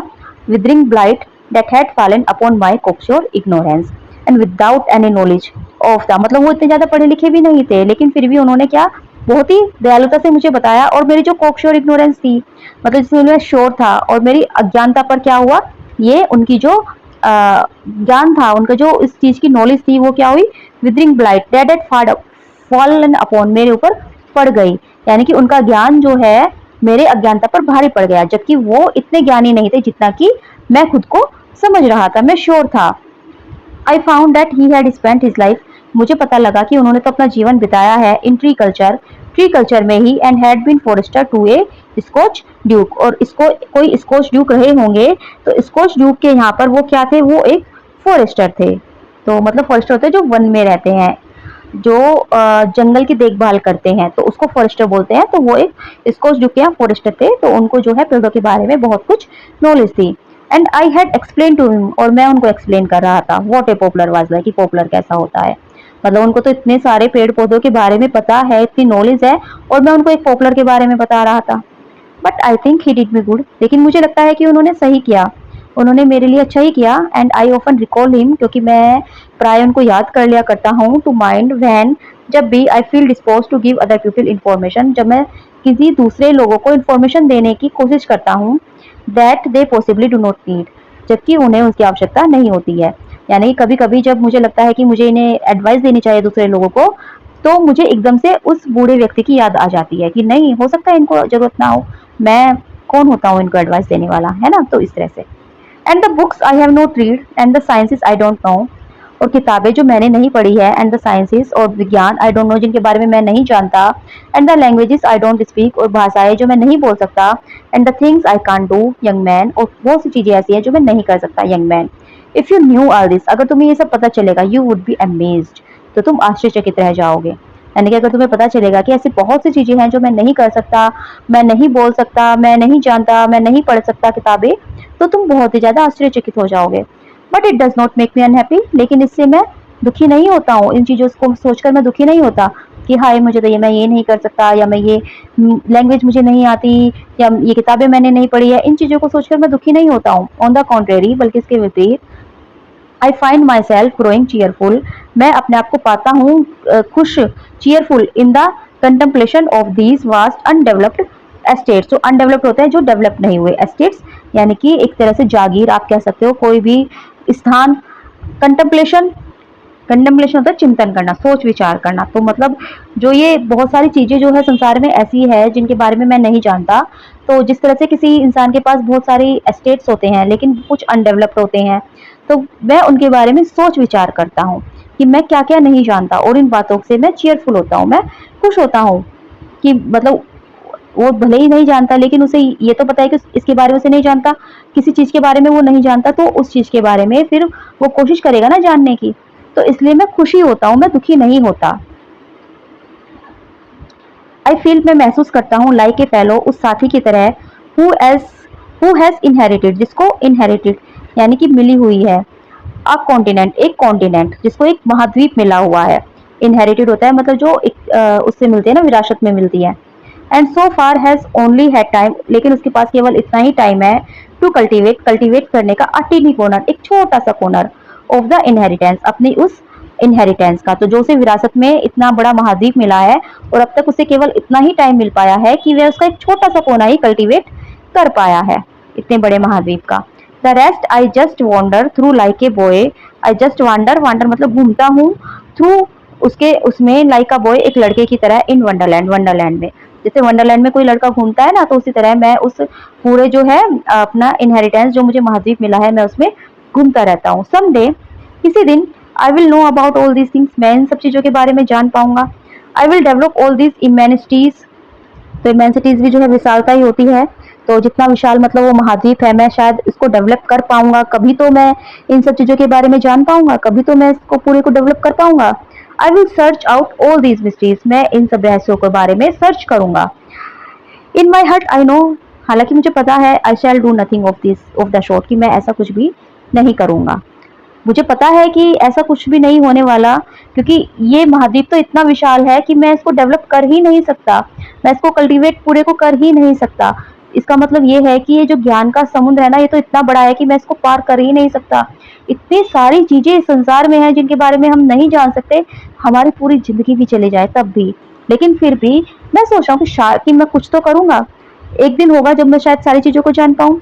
withering blight that had fallen upon my cocksure ignorance. And without any knowledge of the, मतलब वो इतने ज्यादा पढ़े लिखे भी नहीं थे, लेकिन फिर भी उन्होंने क्या, बहुत ही दयालुता से मुझे बताया। और मेरी जो कोक्योर इग्नोरेंस थी, मतलब जिसमें मैं श्योर था, और मेरी अज्ञानता पर क्या हुआ, ये उनकी जो ज्ञान था, उनका जो इस चीज की नॉलेज थी, वो क्या हुई, withering blight that had fallen upon, मेरे ऊपर पड़ गई। यानी कि उनका ज्ञान जो है मेरे अज्ञानता पर भारी पड़ गया, जबकि वो इतने ज्ञानी नहीं थे जितना कि मैं खुद को समझ रहा था, मैं श्योर था। I found that he had spent his life, मुझे पता लगा कि उन्होंने तो अपना जीवन बिताया है इन ट्री कल्चर में ही, and had been forester to a Scotch duke, और इसको कोई स्कॉच ड्यूक रहे होंगे। तो स्कॉच ड्यूक के यहाँ पर वो क्या थे, वो एक फॉरेस्टर थे। तो मतलब फॉरेस्टर होते हैं जो वन में रहते हैं, जो जंगल की देखभाल करते हैं, तो उसको फॉरेस्टर बोलते हैं। तो वो एक स्कॉच ड्यूक के यहाँ फॉरेस्टर थे, तो उनको जो है पेड़ों के बारे में बहुत कुछ नॉलेज थी। And I had explain to him, और मैं उनको एक्सप्लेन कर रहा था, what a poplar was like, कि पॉपुलर कैसा होता है। मतलब उनको तो इतने सारे पेड़ पौधों के बारे में पता है, इतनी नॉलेज है, और मैं उनको एक पॉपुलर के बारे में बता रहा था। But I think he did me good, लेकिन मुझे लगता है कि उन्होंने सही किया, उन्होंने मेरे लिए अच्छा ही किया। And I often recall him, क्योंकि मैं प्राय उनको याद कर लिया करता हूँ, टू माइंड व्हेन, जब भी I feel dispose to give other people information, जब मैं किसी दूसरे लोगों को इन्फॉर्मेशन देने की कोशिश करता हूँ, that they possibly do not need, जबकि उन्हें उसकी आवश्यकता नहीं होती है। यानी कभी कभी जब मुझे लगता है कि मुझे इन्हें एडवाइस देनी चाहिए दूसरे लोगों को, तो मुझे एकदम से उस बूढ़े व्यक्ति की याद आ जाती है कि नहीं, हो सकता है इनको जरूरत ना हो, मैं कौन होता हूँ इनको एडवाइस देने वाला, है ना। तो इस तरह से। And the books I have not read, and the sciences I don't know, और किताबें जो मैंने नहीं पढ़ी है, एंड द साइंसेस, और विज्ञान, आई डोंट नो, जिनके बारे में मैं नहीं जानता, and the languages I don't speak, और भाषाएं जो मैं नहीं बोल सकता, and the things I can't do young man, और बहुत सी चीजें ऐसी हैं जो मैं नहीं कर सकता young man. If you knew all this, अगर तुम्हें ये सब पता चलेगा, यू वुड बी अमेज्ड, तो तुम आश्चर्यचकित रह जाओगे। यानी कि अगर तुम्हें पता चलेगा कि ऐसी बहुत सी चीजें हैं जो मैं नहीं कर सकता, मैं नहीं बोल सकता, मैं नहीं जानता, मैं नहीं पढ़ सकता किताबें, तो तुम बहुत ही ज्यादा आश्चर्यचकित हो जाओगे। But it does not make me unhappy, लेकिन इससे मैं दुखी नहीं होता हूँ, इन चीजों को सोचकर मैं दुखी नहीं होता कि हाय मुझे तो ये, मैं ये नहीं कर सकता, या मैं ये लैंग्वेज मुझे नहीं आती, या ये किताबें मैंने नहीं पढ़ी है, इन चीजों को सोचकर मैं दुखी नहीं होता हूँ। ऑन द कॉन्ट्रेरी, बल्कि इसके विपरीत, I find my self growing cheerful, मैं अपने आप को पाता हूँ खुश, cheerful, in the contemplation of these vast undeveloped estates, जो अनडेवलप्ड होते हैं, जो डेवलप नहीं हुए एस्टेट्स, यानी कि एक तरह से जागीर आप कह सकते हो, कोई भी स्थान। कंटेम्पलेशन, कंटेम्पलेशन होता है चिंतन करना, सोच विचार करना। तो मतलब जो ये बहुत सारी चीजें जो है संसार में ऐसी है जिनके बारे में मैं नहीं जानता। तो जिस तरह से किसी इंसान के पास बहुत सारी एस्टेट्स होते हैं लेकिन कुछ अनडेवलप्ड होते हैं, तो मैं उनके बारे में सोच विचार करता हूँ कि मैं क्या क्या नहीं जानता, और इन बातों से मैं चीयरफुल होता हूँ, मैं खुश होता हूँ कि मतलब वो भले ही नहीं जानता, लेकिन उसे ये तो पता है कि इसके बारे में उसे नहीं जानता, किसी चीज के बारे में वो नहीं जानता, तो उस चीज के बारे में फिर वो कोशिश करेगा ना जानने की। तो इसलिए मैं खुशी होता हूँ, मैं दुखी नहीं होता। आई फील, मैं महसूस करता हूँ, लाइक ए फेलो, उस साथी की तरह, हु हैज इनहेरिटेड, जिसको इनहेरिटेड यानी कि मिली हुई है, अ कॉन्टिनेंट, एक कॉन्टिनेंट, जिसको एक महाद्वीप मिला हुआ है। इनहेरिटेड होता है मतलब जो एक उससे मिलती है ना, विरासत में मिलती है। And so far has only had time, लेकिन उसके पास केवल इतना ही टाइम है, टू कल्टीवेट, कल्टीवेट करने का, अ टीनी कॉर्नर, एक छोटा सा कॉर्नर, ऑफ द इनहेरिटेंस, अपनी उस इनहेरिटेंस का। तो जो उसे विरासत में इतना बड़ा महाद्वीप मिला है, और अब तक उसे केवल इतना ही टाइम मिल पाया है कि वह उसका एक छोटा सा कोना ही कल्टीवेट कर पाया है, इतने बड़े महाद्वीप का। The rest I just wander through like a boy, I just wander, wander मतलब घूमता हूँ, थ्रू उसके उसमें, लाइक अ बॉय, एक लड़के की तरह, इन वंडरलैंड, वंडरलैंड में, जैसे वंडरलैंड में कोई लड़का घूमता है ना, तो उसी तरह मैं उस पूरे जो है अपना इनहेरिटेंस जो मुझे महाद्वीप मिला है, मैं उसमें घूमता रहता हूँ। समडे, किसी दिन, I will know about all these things, मैं इन सब चीज़ों के बारे में जान पाऊंगा। I will develop all these amenities, तो इमेंसिटीज भी जो है विशालता ही होती है, तो जितना विशाल मतलब वो महाद्वीप है, मैं शायद इसको डेवलप कर पाऊंगा, कभी तो मैं इन सब चीज़ों के बारे में जान पाऊंगा, कभी तो मैं इसको पूरे को डेवलप कर पाऊंगा। I will search out all these mysteries, मैं इन सब रहस्यों के बारे में सर्च करूंगा। इन माई हार्ट आई नो, हालांकि मुझे पता है, I shall do nothing of the sort, कि मैं ऐसा कुछ भी नहीं करूंगा। मुझे पता है कि ऐसा कुछ भी नहीं होने वाला, क्योंकि ये महाद्वीप तो इतना विशाल है कि मैं इसको डेवलप कर ही नहीं सकता, मैं इसको कल्टीवेट पूरे को कर ही नहीं सकता। इसका मतलब ये है कि ये जो ज्ञान का समुद्र है ना, ये तो इतना बड़ा है कि मैं इसको पार कर ही नहीं सकता। इतनी सारी चीजें इस संसार में हैं जिनके बारे में हम नहीं जान सकते, हमारी पूरी जिंदगी भी चले जाए तब भी। लेकिन फिर भी मैं सोच रहा हूँ कि मैं कुछ तो करूंगा, एक दिन होगा जब मैं शायद सारी चीजों को जान पाऊँ।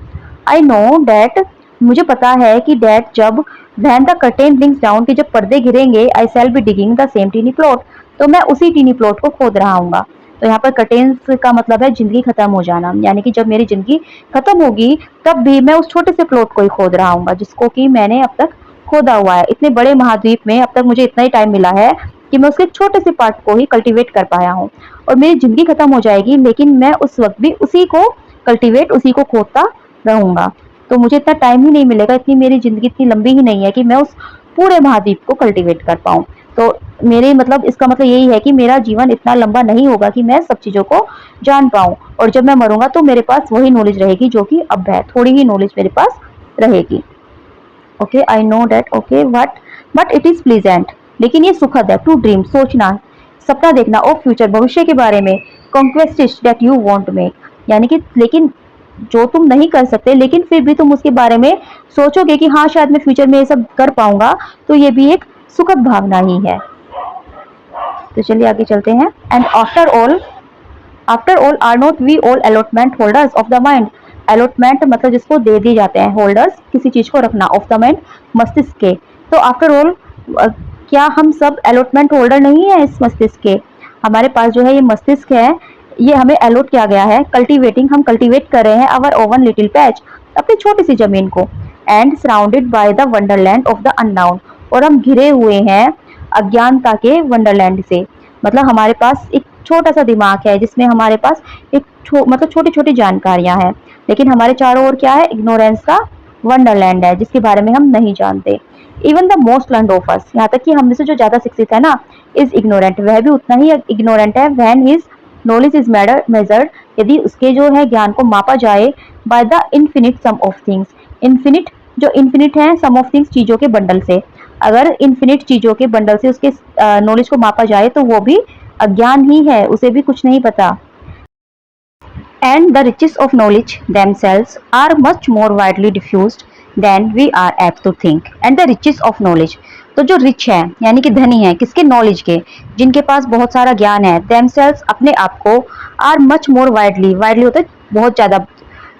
आई नो डैट, मुझे पता है कि डैट जब when the curtain brings down, कि जब पर्दे गिरेंगे, I shall be digging the same tiny plot, तो मैं उसी टीनी प्लॉट को खोद रहा हूँ। तो यहाँ पर कर्टेन्स का मतलब है जिंदगी खत्म हो जाना, यानी कि जब मेरी जिंदगी खत्म होगी तब भी मैं उस छोटे से प्लॉट को ही खोद रहा हूँ, जिसको कि मैंने अब तक खोदा हुआ है। इतने बड़े महाद्वीप में अब तक मुझे इतना ही टाइम मिला है कि मैं उसके छोटे से पार्ट को ही कल्टीवेट कर पाया हूँ, और मेरी जिंदगी खत्म हो जाएगी लेकिन मैं उस वक्त भी उसी को कल्टीवेट, उसी को खोदता रहूंगा। तो मुझे इतना टाइम ही नहीं मिलेगा, इतनी मेरी जिंदगी इतनी लंबी ही नहीं है कि मैं उस पूरे महाद्वीप को कल्टीवेट कर पाऊँ। तो मेरे मतलब इसका मतलब यही है कि मेरा जीवन इतना लंबा नहीं होगा कि मैं सब चीज़ों को जान पाऊँ, और जब मैं मरूंगा तो मेरे पास वही नॉलेज रहेगी जो कि अब है, थोड़ी ही नॉलेज मेरे पास रहेगी। Okay, I know that, okay, but it is pleasant, लेकिन ये सुखद है, टू ड्रीम, सोचना, सपना देखना, ऑफ फ्यूचर, भविष्य के बारे में, कॉन्क्वेस्टिश दैट यू वांट मेक, यानी कि लेकिन जो तुम नहीं कर सकते लेकिन फिर भी तुम उसके बारे में सोचोगे कि हाँ शायद मैं फ्यूचर में ये सब कर पाऊंगा, तो ये भी एक सुखद भावना ही है। तो चलिए आगे चलते हैं। And after all are not we all allotment holders of the mind, allotment मतलब जिसको दे दिए जाते हैं, होल्डर्स किसी चीज को रखना, ऑफ द माइंड मस्तिष्क के। तो आफ्टर ऑल क्या हम सब अलॉटमेंट होल्डर नहीं है इस मस्तिष्क के? हमारे पास जो है ये मस्तिष्क है, ये हमें अलॉट किया गया है, कल्टीवेटिंग, हम कल्टीवेट कर रहे हैं अवर ओवन लिटिल पैच, अपनी छोटी सी जमीन को। And surrounded by the Wonderland of the unknown, और हम घिरे हुए हैं अज्ञानता के वंडरलैंड से। मतलब हमारे पास एक छोटा सा दिमाग है जिसमें हमारे पास एक मतलब छोटी छोटी जानकारियां हैं, लेकिन हमारे चारों ओर क्या है, इग्नोरेंस का वंडरलैंड है जिसके बारे में हम नहीं जानते। Even the most learned of us, यहाँ तक कि हम में से जो ज्यादा शिक्षित है ना, इज इग्नोरेंट, वह भी उतना ही इग्नोरेंट है when his knowledge is measured, यदि उसके जो है ज्ञान को मापा जाए, by the infinite sum of things, infinite जो इन्फिनिट है, सम ऑफ थिंग्स चीजों के बंडल से, अगर इन्फिनिट चीजों के बंडल से उसके नॉलेज को मापा जाए तो वो भी अज्ञान ही है, उसे भी कुछ नहीं पता। And the riches of knowledge themselves are much more widely diffused than we are apt to think. And the riches of knowledge, तो जो रिच है यानी कि धनी है किसके, नॉलेज के, जिनके पास बहुत सारा ज्ञान है, themselves अपने आप को, are much more widely, widely होता है बहुत ज्यादा,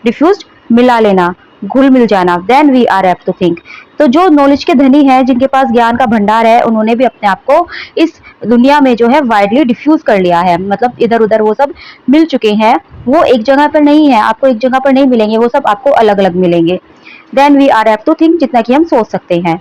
डिफ्यूज्ड मिला लेना, घुल मिल जाना, then we are apt to think. तो जो नॉलेज के धनी है, जिनके पास ज्ञान का भंडार है, उन्होंने भी अपने आप को इस दुनिया में जो है वाइडली डिफ्यूज कर लिया है, मतलब इधर उधर वो सब मिल चुके हैं, वो एक जगह पर नहीं है, आपको एक जगह पर नहीं मिलेंगे, वो सब आपको अलग अलग मिलेंगे। Then we are apt to think, जितना कि हम सोच सकते हैं।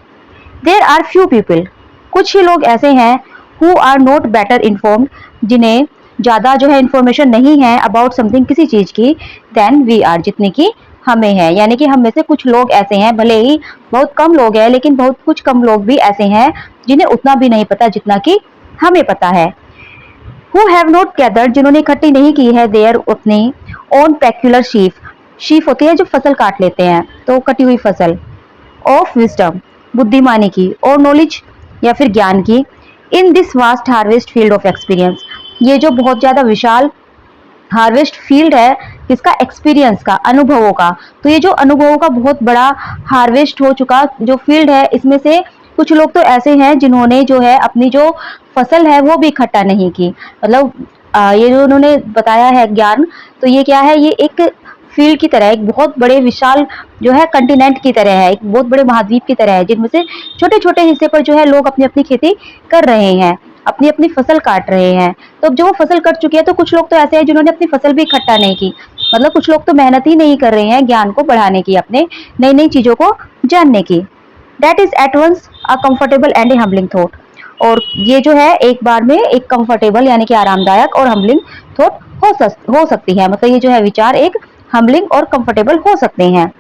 देर आर फ्यू पीपल, कुछ ही लोग ऐसे हैं, who are not better informed, जिन्हें ज्यादा जो है इन्फॉर्मेशन नहीं है अबाउट समथिंग, किसी चीज की, देन वी आर, जितने की हमें है। यानी कि हम में से कुछ लोग ऐसे हैं, भले ही बहुत कम लोग हैं, लेकिन बहुत कुछ कम लोग भी ऐसे हैं जिन्हें उतना भी नहीं पता जितना कि हमें पता है। हु हैव नॉट गैदर्ड, जिन्होंने इकट्ठी नहीं की है, देयर अपनी ओन पेक्यूलर शीफ, शीफ होती है जो फसल काट लेते हैं, तो कटी हुई फसल, ऑफ विजडम, बुद्धिमानी की, और नॉलेज या फिर ज्ञान की, in this vast harvest field of experience, ये जो बहुत ज्यादा विशाल हार्वेस्ट फील्ड है, किसका, एक्सपीरियंस का, अनुभवों का। तो ये जो अनुभवों का बहुत बड़ा हार्वेस्ट हो चुका जो फील्ड है, इसमें से कुछ लोग तो ऐसे हैं जिन्होंने जो है अपनी जो फसल है वो भी इकट्ठा नहीं की, मतलब ये जो उन्होंने बताया है ज्ञान, तो ये क्या है, ये एक फील्ड की तरह, एक बहुत बड़े विशाल जो है कंटिनेंट की तरह है, एक बहुत बड़े महाद्वीप की तरह है, जिनमें से छोटे छोटे हिस्से पर जो है लोग अपनी अपनी खेती कर रहे हैं। अपनी अपनी फसल काट रहे हैं। तो अब जो वो फसल कट चुकी है, तो कुछ लोग तो ऐसे हैं जिन्होंने अपनी फसल भी इकट्ठा नहीं की। मतलब कुछ लोग तो मेहनत ही नहीं कर रहे हैं ज्ञान को बढ़ाने की, अपने नई नई चीजों को जानने की। That is at once a comfortable and a humbling thought. और ये जो है एक बार में एक कंफर्टेबल यानी कि आरामदायक और हम्बलिंग थॉट हो सकती है। मतलब ये जो है विचार एक हम्बलिंग और कंफर्टेबल हो सकते हैं।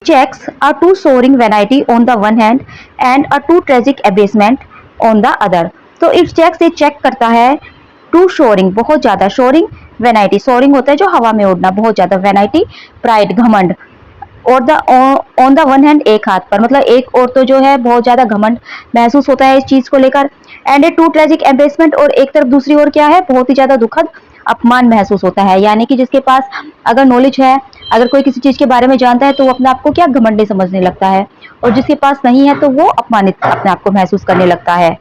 Checks a too soaring vanity on the one hand and a too tragic abasement on the other। तो इस चेक से चेक करता है टू शोरिंग, बहुत ज्यादा, शोरिंग वेनाइटी, सोरिंग होता है जो हवा में उड़ना, बहुत ज्यादा, वेनाइटी प्राइड घमंड, और the on the one hand एक हाथ पर, मतलब एक और तो जो है बहुत ज्यादा घमंड महसूस होता है इस चीज को लेकर, and a too tragic embarrassment, और एक तरफ दूसरी ओर क्या है, बहुत ही ज्यादा दुखद अपमान महसूस होता है। यानी कि जिसके पास अगर नॉलेज है, अगर कोई किसी चीज के बारे में जानता है, तो वो अपने आप को क्या घमंडी समझने लगता है, और जिसके पास नहीं है तो वो अपमानित अपने आप को महसूस करने लगता है।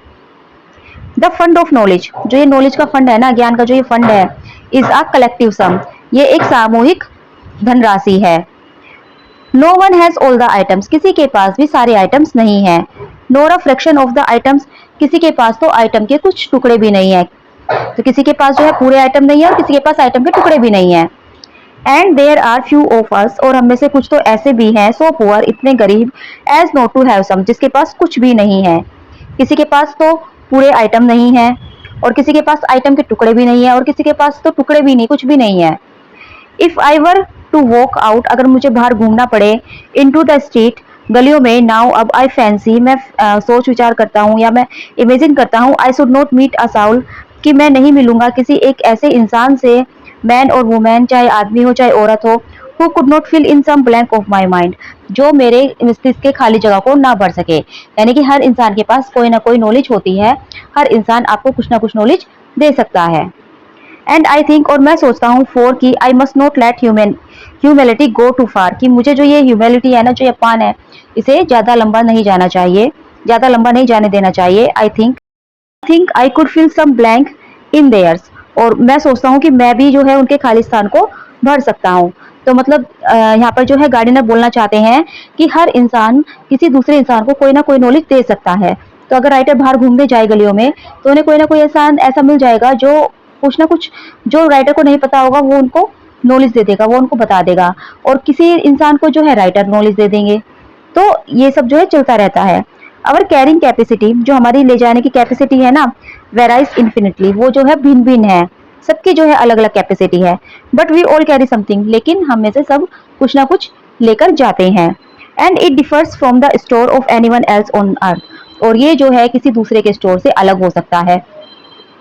द फंड ऑफ नॉलेज, जो ये नॉलेज का फंड है ना, ज्ञान का जो ये फंड है, इज अ कलेक्टिव सम, ये एक सामूहिक धनराशि है। No one has all the items, किसी के पास भी सारे आइटम्स नहीं है। Nor a fraction of the items, किसी के पास तो आइटम के कुछ टुकड़े भी नहीं है। तो किसी के पास जो है पूरे आइटम नहीं है और किसी के पास आइटम के टुकड़े भी नहीं है। And there are few of us, और हम में से कुछ तो ऐसे भी हैं, सो पुअर, इतने गरीब, as not to have some, जिसके पास कुछ भी नहीं है। किसी के पास तो पूरे आइटम नहीं है, और किसी के पास आइटम के टुकड़े भी नहीं है, और किसी के पास तो टुकड़े भी नहीं, कुछ भी नहीं है। If I were to walk out, अगर मुझे बाहर घूमना पड़े, इन टू द स्ट्रीट, गलियों में, नाउ, अब, आई फैंसी, मैं सोच विचार करता हूँ या मैं इमेजिन करता हूँ, I should not meet a soul, कि मैं नहीं मिलूंगा किसी एक ऐसे इंसान से, मैन और वुमेन, चाहे आदमी हो चाहे औरत हो, who could not fill in some blank of my mind, जो मेरे मस्तिष्क के खाली जगह को ना भर सके। यानी कि हर इंसान के पास कोई ना कोई नॉलेज होती है, हर इंसान आपको कुछ ना कुछ नॉलेज दे सकता है। एंड आई थिंक, और मैं सोचता हूँ, फोर की I must not let humility go too far, कि मुझे जो ये ह्यूमिलिटी है ना, जो ये अपमान है, इसे ज्यादा लंबा नहीं जाना चाहिए, ज्यादा लंबा नहीं जाने देना चाहिए। I think I could fill some blank in theirs, और मैं सोचता हूँ कि मैं भी जो है उनके खाली स्थान को भर सकता हूँ। तो मतलब यहाँ पर जो है गार्डनर बोलना चाहते हैं कि हर इंसान किसी दूसरे इंसान को कोई ना कोई नॉलेज दे सकता है। तो अगर राइटर बाहर घूमने जाए गलियों में, तो उन्हें कोई ना कोई इंसान ऐसा मिल जाएगा जो कुछ ना कुछ, जो राइटर को नहीं पता होगा, वो उनको नॉलेज दे देगा, वो उनको बता देगा, और किसी इंसान को जो है राइटर नॉलेज दे देंगे। तो ये सब जो है चलता रहता है। अवर कैरिंग कैपेसिटी, जो हमारी ले जाने की कैपेसिटी है ना, वेराइज इन्फिनिटली, वो जो है भिन्न भिन्न है, सबकी जो है अलग अलग कैपेसिटी है। But we all carry something, लेकिन हम में से सब कुछ ना कुछ लेकर जाते हैं। And it differs from the store of any one else on earth, और ये जो है किसी दूसरे के स्टोर से अलग हो सकता है।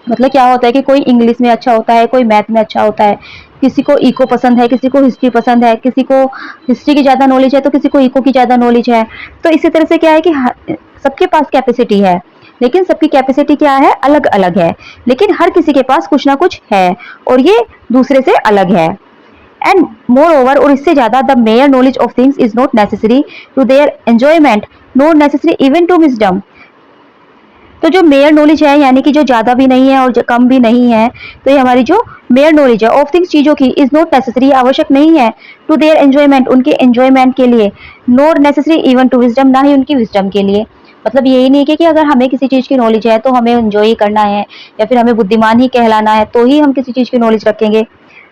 मतलब क्या होता है कि कोई इंग्लिश में अच्छा होता है, कोई मैथ में अच्छा होता है, किसी को इको पसंद है, किसी को हिस्ट्री पसंद है, किसी को हिस्ट्री की ज़्यादा नॉलेज है तो किसी को इको की ज़्यादा नॉलेज है। तो इसी तरह से क्या है कि सबके पास कैपेसिटी है, लेकिन सबकी कैपेसिटी क्या है, अलग अलग है, लेकिन हर किसी के पास कुछ ना कुछ है, और ये दूसरे से अलग है। एंड मोर ओवर, और इससे ज़्यादा, the mere knowledge of things is not necessary to their enjoyment, not necessary even to wisdom. तो जो मेयर नॉलेज है, यानी कि जो ज़्यादा भी नहीं है और जो कम भी नहीं है, तो ये हमारी जो मेयर नॉलेज है ऑफ थिंग्स, चीज़ों की, इज नॉट नेसेसरी, आवश्यक नहीं है, टू देयर एंजॉयमेंट, उनके एंजॉयमेंट के लिए, not necessary even to wisdom, ना ही उनकी विजडम के लिए। मतलब यही नहीं कि अगर हमें किसी चीज़ की नॉलेज है तो हमें एंजॉय करना है, या फिर हमें बुद्धिमान ही कहलाना है तो ही हम किसी चीज़ की नॉलेज रखेंगे।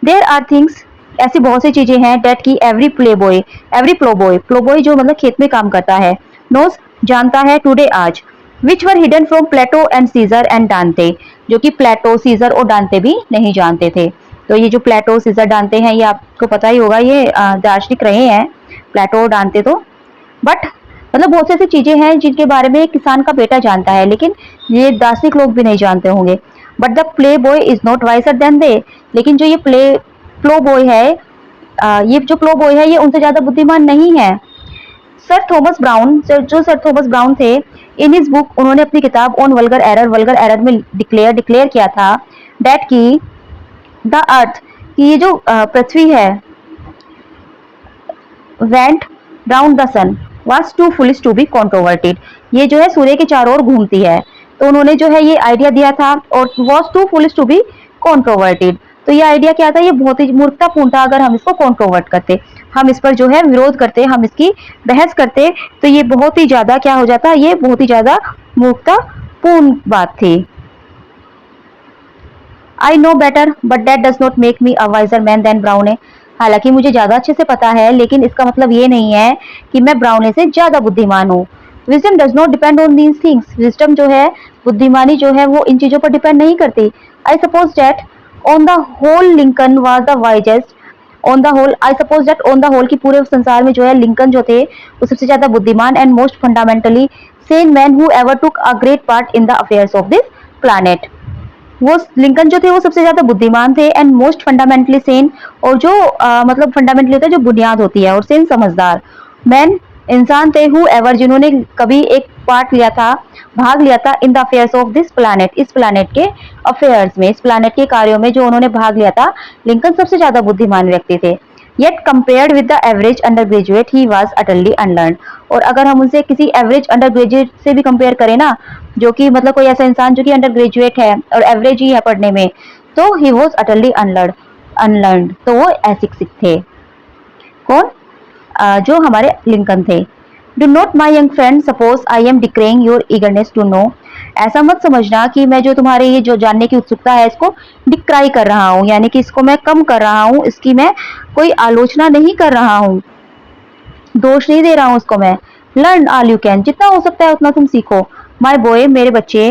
देयर आर थिंग्स, ऐसी बहुत सी चीज़ें हैं, डेट की एवरी प्लो बॉय जो मतलब खेत में काम करता है, नोस, जानता है, टुडे, आज, which were hidden from Plato and Caesar and Dante, जो कि प्लेटो, सीजर और डांते भी नहीं जानते थे। तो ये जो प्लेटो, सीजर, डांते हैं, ये आपको पता ही होगा, ये दार्शनिक रहे हैं, प्लेटो और डांते। तो बट मतलब बहुत सी ऐसी चीजें हैं जिनके बारे में एक किसान का बेटा जानता है, लेकिन ये दार्शनिक लोग भी नहीं जानते होंगे। But the play boy is not wiser than they, लेकिन जो ये प्लो बॉय है, ये जो प्लो बॉय है, ये उनसे ज्यादा बुद्धिमान नहीं है। सर थॉमस ब्राउन, जो सर थॉमस ब्राउन थे, इन हिज बुक, उन्होंने अपनी किताब ऑन वल्गर एरर में डिक्लेयर किया था दैट की द अर्थ, कि ये जो पृथ्वी है, went round the sun, was too foolish to be controverted, ये जो है सूर्य के चारों ओर घूमती है। तो उन्होंने जो है ये आइडिया दिया था, और was too foolish to be controverted, तो ये आइडिया क्या था, ये बहुत ही मूर्खतापूर्ण था। अगर हम इसको कंट्रोवर्ट करते, हम इस पर जो है विरोध करते, हम इसकी बहस करते, तो ये बहुत ही ज्यादा क्या हो जाता, ये बहुत ही ज्यादा मूर्खतापूर्ण बात थी। I know better but that does not make me a wiser man than Browne. हालांकि मुझे ज्यादा अच्छे से पता है, लेकिन इसका मतलब ये नहीं है कि मैं ब्राउने से ज्यादा बुद्धिमान हूँ। Wisdom does not depend on these things. Wisdom जो है, बुद्धिमानी जो है, वो इन चीजों पर डिपेंड नहीं करती। I suppose that on the whole Lincoln was the wisest. On the whole, I suppose that on the whole, की पूरे संसार में जो है लिंकन जो थे वो सबसे ज्यादा बुद्धिमान and most fundamentally Sen man who ever took a great part in the affairs of this planet. वो लिंकन जो थे वो सबसे ज्यादा बुद्धिमान थे एंड मोस्ट फंडामेंटली सेन, और जो मतलब फंडामेंटली होता है जो बुनियाद होती है, और सेन समझदार। मैन इंसान थे हु एवर, जिन्होंने कभी एक पार्ट लिया था, भाग लिया था in the affairs of this planet, इस प्लानेट के अफेयर्स में, इस प्लानेट के कार्यों में जो उन्होंने भाग लिया था, लिंकन सबसे ज्यादा बुद्धिमान व्यक्ति थे। Yet compared with the average undergraduate he was utterly unlearned. और अगर हम उनसे किसी एवरेज अंडर ग्रेजुएट से भी कंपेयर करें ना, जो कि मतलब कोई ऐसा इंसान जो कि अंडर ग्रेजुएट है और एवरेज ही है पढ़ने में, तो ही वॉज अटली अनलर्न, तो वो अशिक्षित थे। कौन? जो हमारे लिंकन थे। Do not my young friend suppose I am decrying your eagerness to know. ऐसा मत समझना कि मैं जो तुम्हारे ये जो जानने की उत्सुकता है इसको डिक्राई कर रहा हूँ, यानी कि इसको मैं कम कर रहा हूँ, इसकी मैं कोई आलोचना नहीं कर रहा हूँ, दोष नहीं दे रहा हूँ उसको मैं। लर्न ऑल यू कैन, जितना हो सकता है उतना तुम सीखो। माई बॉय, मेरे बच्चे,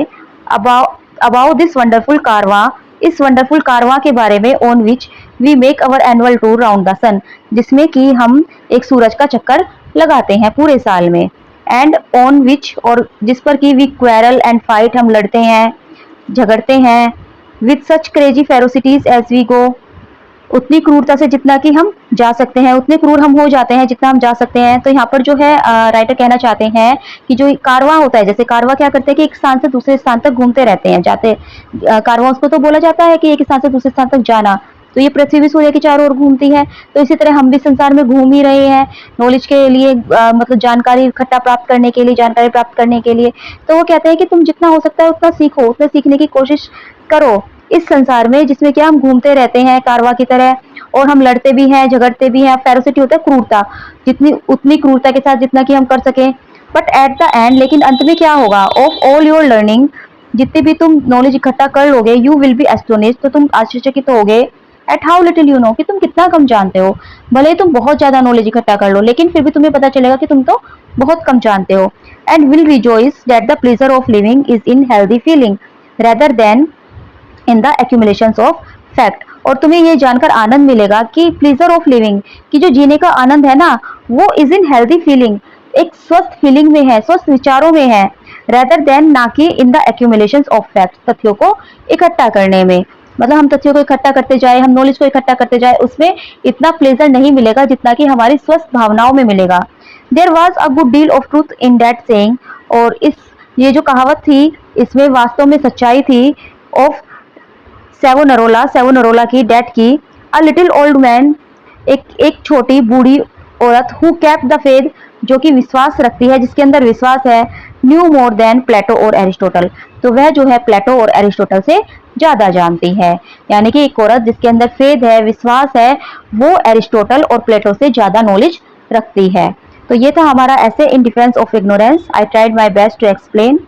अबाउट दिस वंडरफुल कारवा, इस वंडरफुल कारवा के बारे में, on which we make our annual tour round the sun, जिसमें कि हम एक सूरज का चक्कर लगाते हैं पूरे साल में। एंड ऑन विच, और जिस पर कि वी क्वेरल एंड फाइट, हम लड़ते हैं, झगड़ते हैं। With such crazy ferocities as we go, उतनी क्रूरता से जितना कि हम जा सकते हैं, उतने क्रूर हम हो जाते हैं जितना हम जा सकते हैं। तो यहाँ पर जो है राइटर कहना चाहते हैं कि जो कारवां होता है, जैसे कारवां क्या करते हैं कि एक स्थान से दूसरे स्थान तक घूमते रहते हैं, जाते, कारवां उसको तो बोला जाता है कि एक स्थान से दूसरे स्थान तक जाना। तो ये पृथ्वी भी सूर्य के चारों ओर घूमती है, तो इसी तरह हम भी संसार में घूम ही रहे हैं नॉलेज के लिए, मतलब जानकारी इकट्ठा प्राप्त करने के लिए, जानकारी प्राप्त करने के लिए। तो वो कहते हैं कि तुम जितना हो सकता है उतना सीखो, उतना सीखने की कोशिश करो इस संसार में, जिसमें क्या हम घूमते रहते हैं कारवा की तरह, और हम लड़ते भी हैं, झगड़ते भी हैं। फेरोसिटी होता है क्रूरता, जितनी उतनी क्रूरता के साथ जितना कि हम कर सकें। बट एट द एंड, लेकिन अंत में क्या होगा, ऑफ ऑल योर लर्निंग, जितनी भी तुम नॉलेज इकट्ठा कर लोगे, यू विल बी एस्टोनिश्ड, तो तुम आश्चर्यचकित होगे, at how little you know, कि तुम कितना कम जानते हो। भले ही तुम बहुत ज्यादा नॉलेज इकट्ठा कर लो, लेकिन फिर भी तुम्हें पता चलेगा कि तुम तो बहुत कम जानते हो। And will rejoice that the pleasure of living is in healthy feeling rather then in the एक्यूमुलेशंस of fact. और तुम्हें ये जानकर आनंद मिलेगा कि प्लीजर ऑफ लिविंग, कि जो जीने का आनंद है ना, वो इज इन हेल्दी फीलिंग, एक स्वस्थ फीलिंग में है, स्वस्थ विचारों में है, रेदर देन, ना कि इन द एक्यूमुलेशंस ऑफ फैक्ट, तथ्यों को इकट्ठा करने में। मतलब हम तथ्यों को इकट्ठा करते जाए, हम नॉलेज को इकट्ठा करते जाए, उसमें इतना प्लेजर नहीं मिलेगा जितना कि हमारी स्वस्थ भावनाओं में मिलेगा। There was a good deal of truth in that saying, और इस ये जो कहावत थी इसमें वास्तव में सच्चाई थी। ऑफ सेवोनरोला की, डेट की। अ लिटिल ओल्ड मैन, एक छोटी बूढ़ी औरत, हु कैप द फेथ, जो कि विश्वास रखती है, जिसके अंदर विश्वास है, न्यू मोर देन प्लेटो और एरिस्टोटल, तो वह जो है प्लेटो और एरिस्टोटल से ज्यादा जानती है। यानी कि एक औरत जिसके अंदर फेथ है, विश्वास है, वो एरिस्टोटल और प्लेटो से ज्यादा नॉलेज रखती है। तो ये था हमारा ऐसे in defence of ignorance. I tried my best to explain.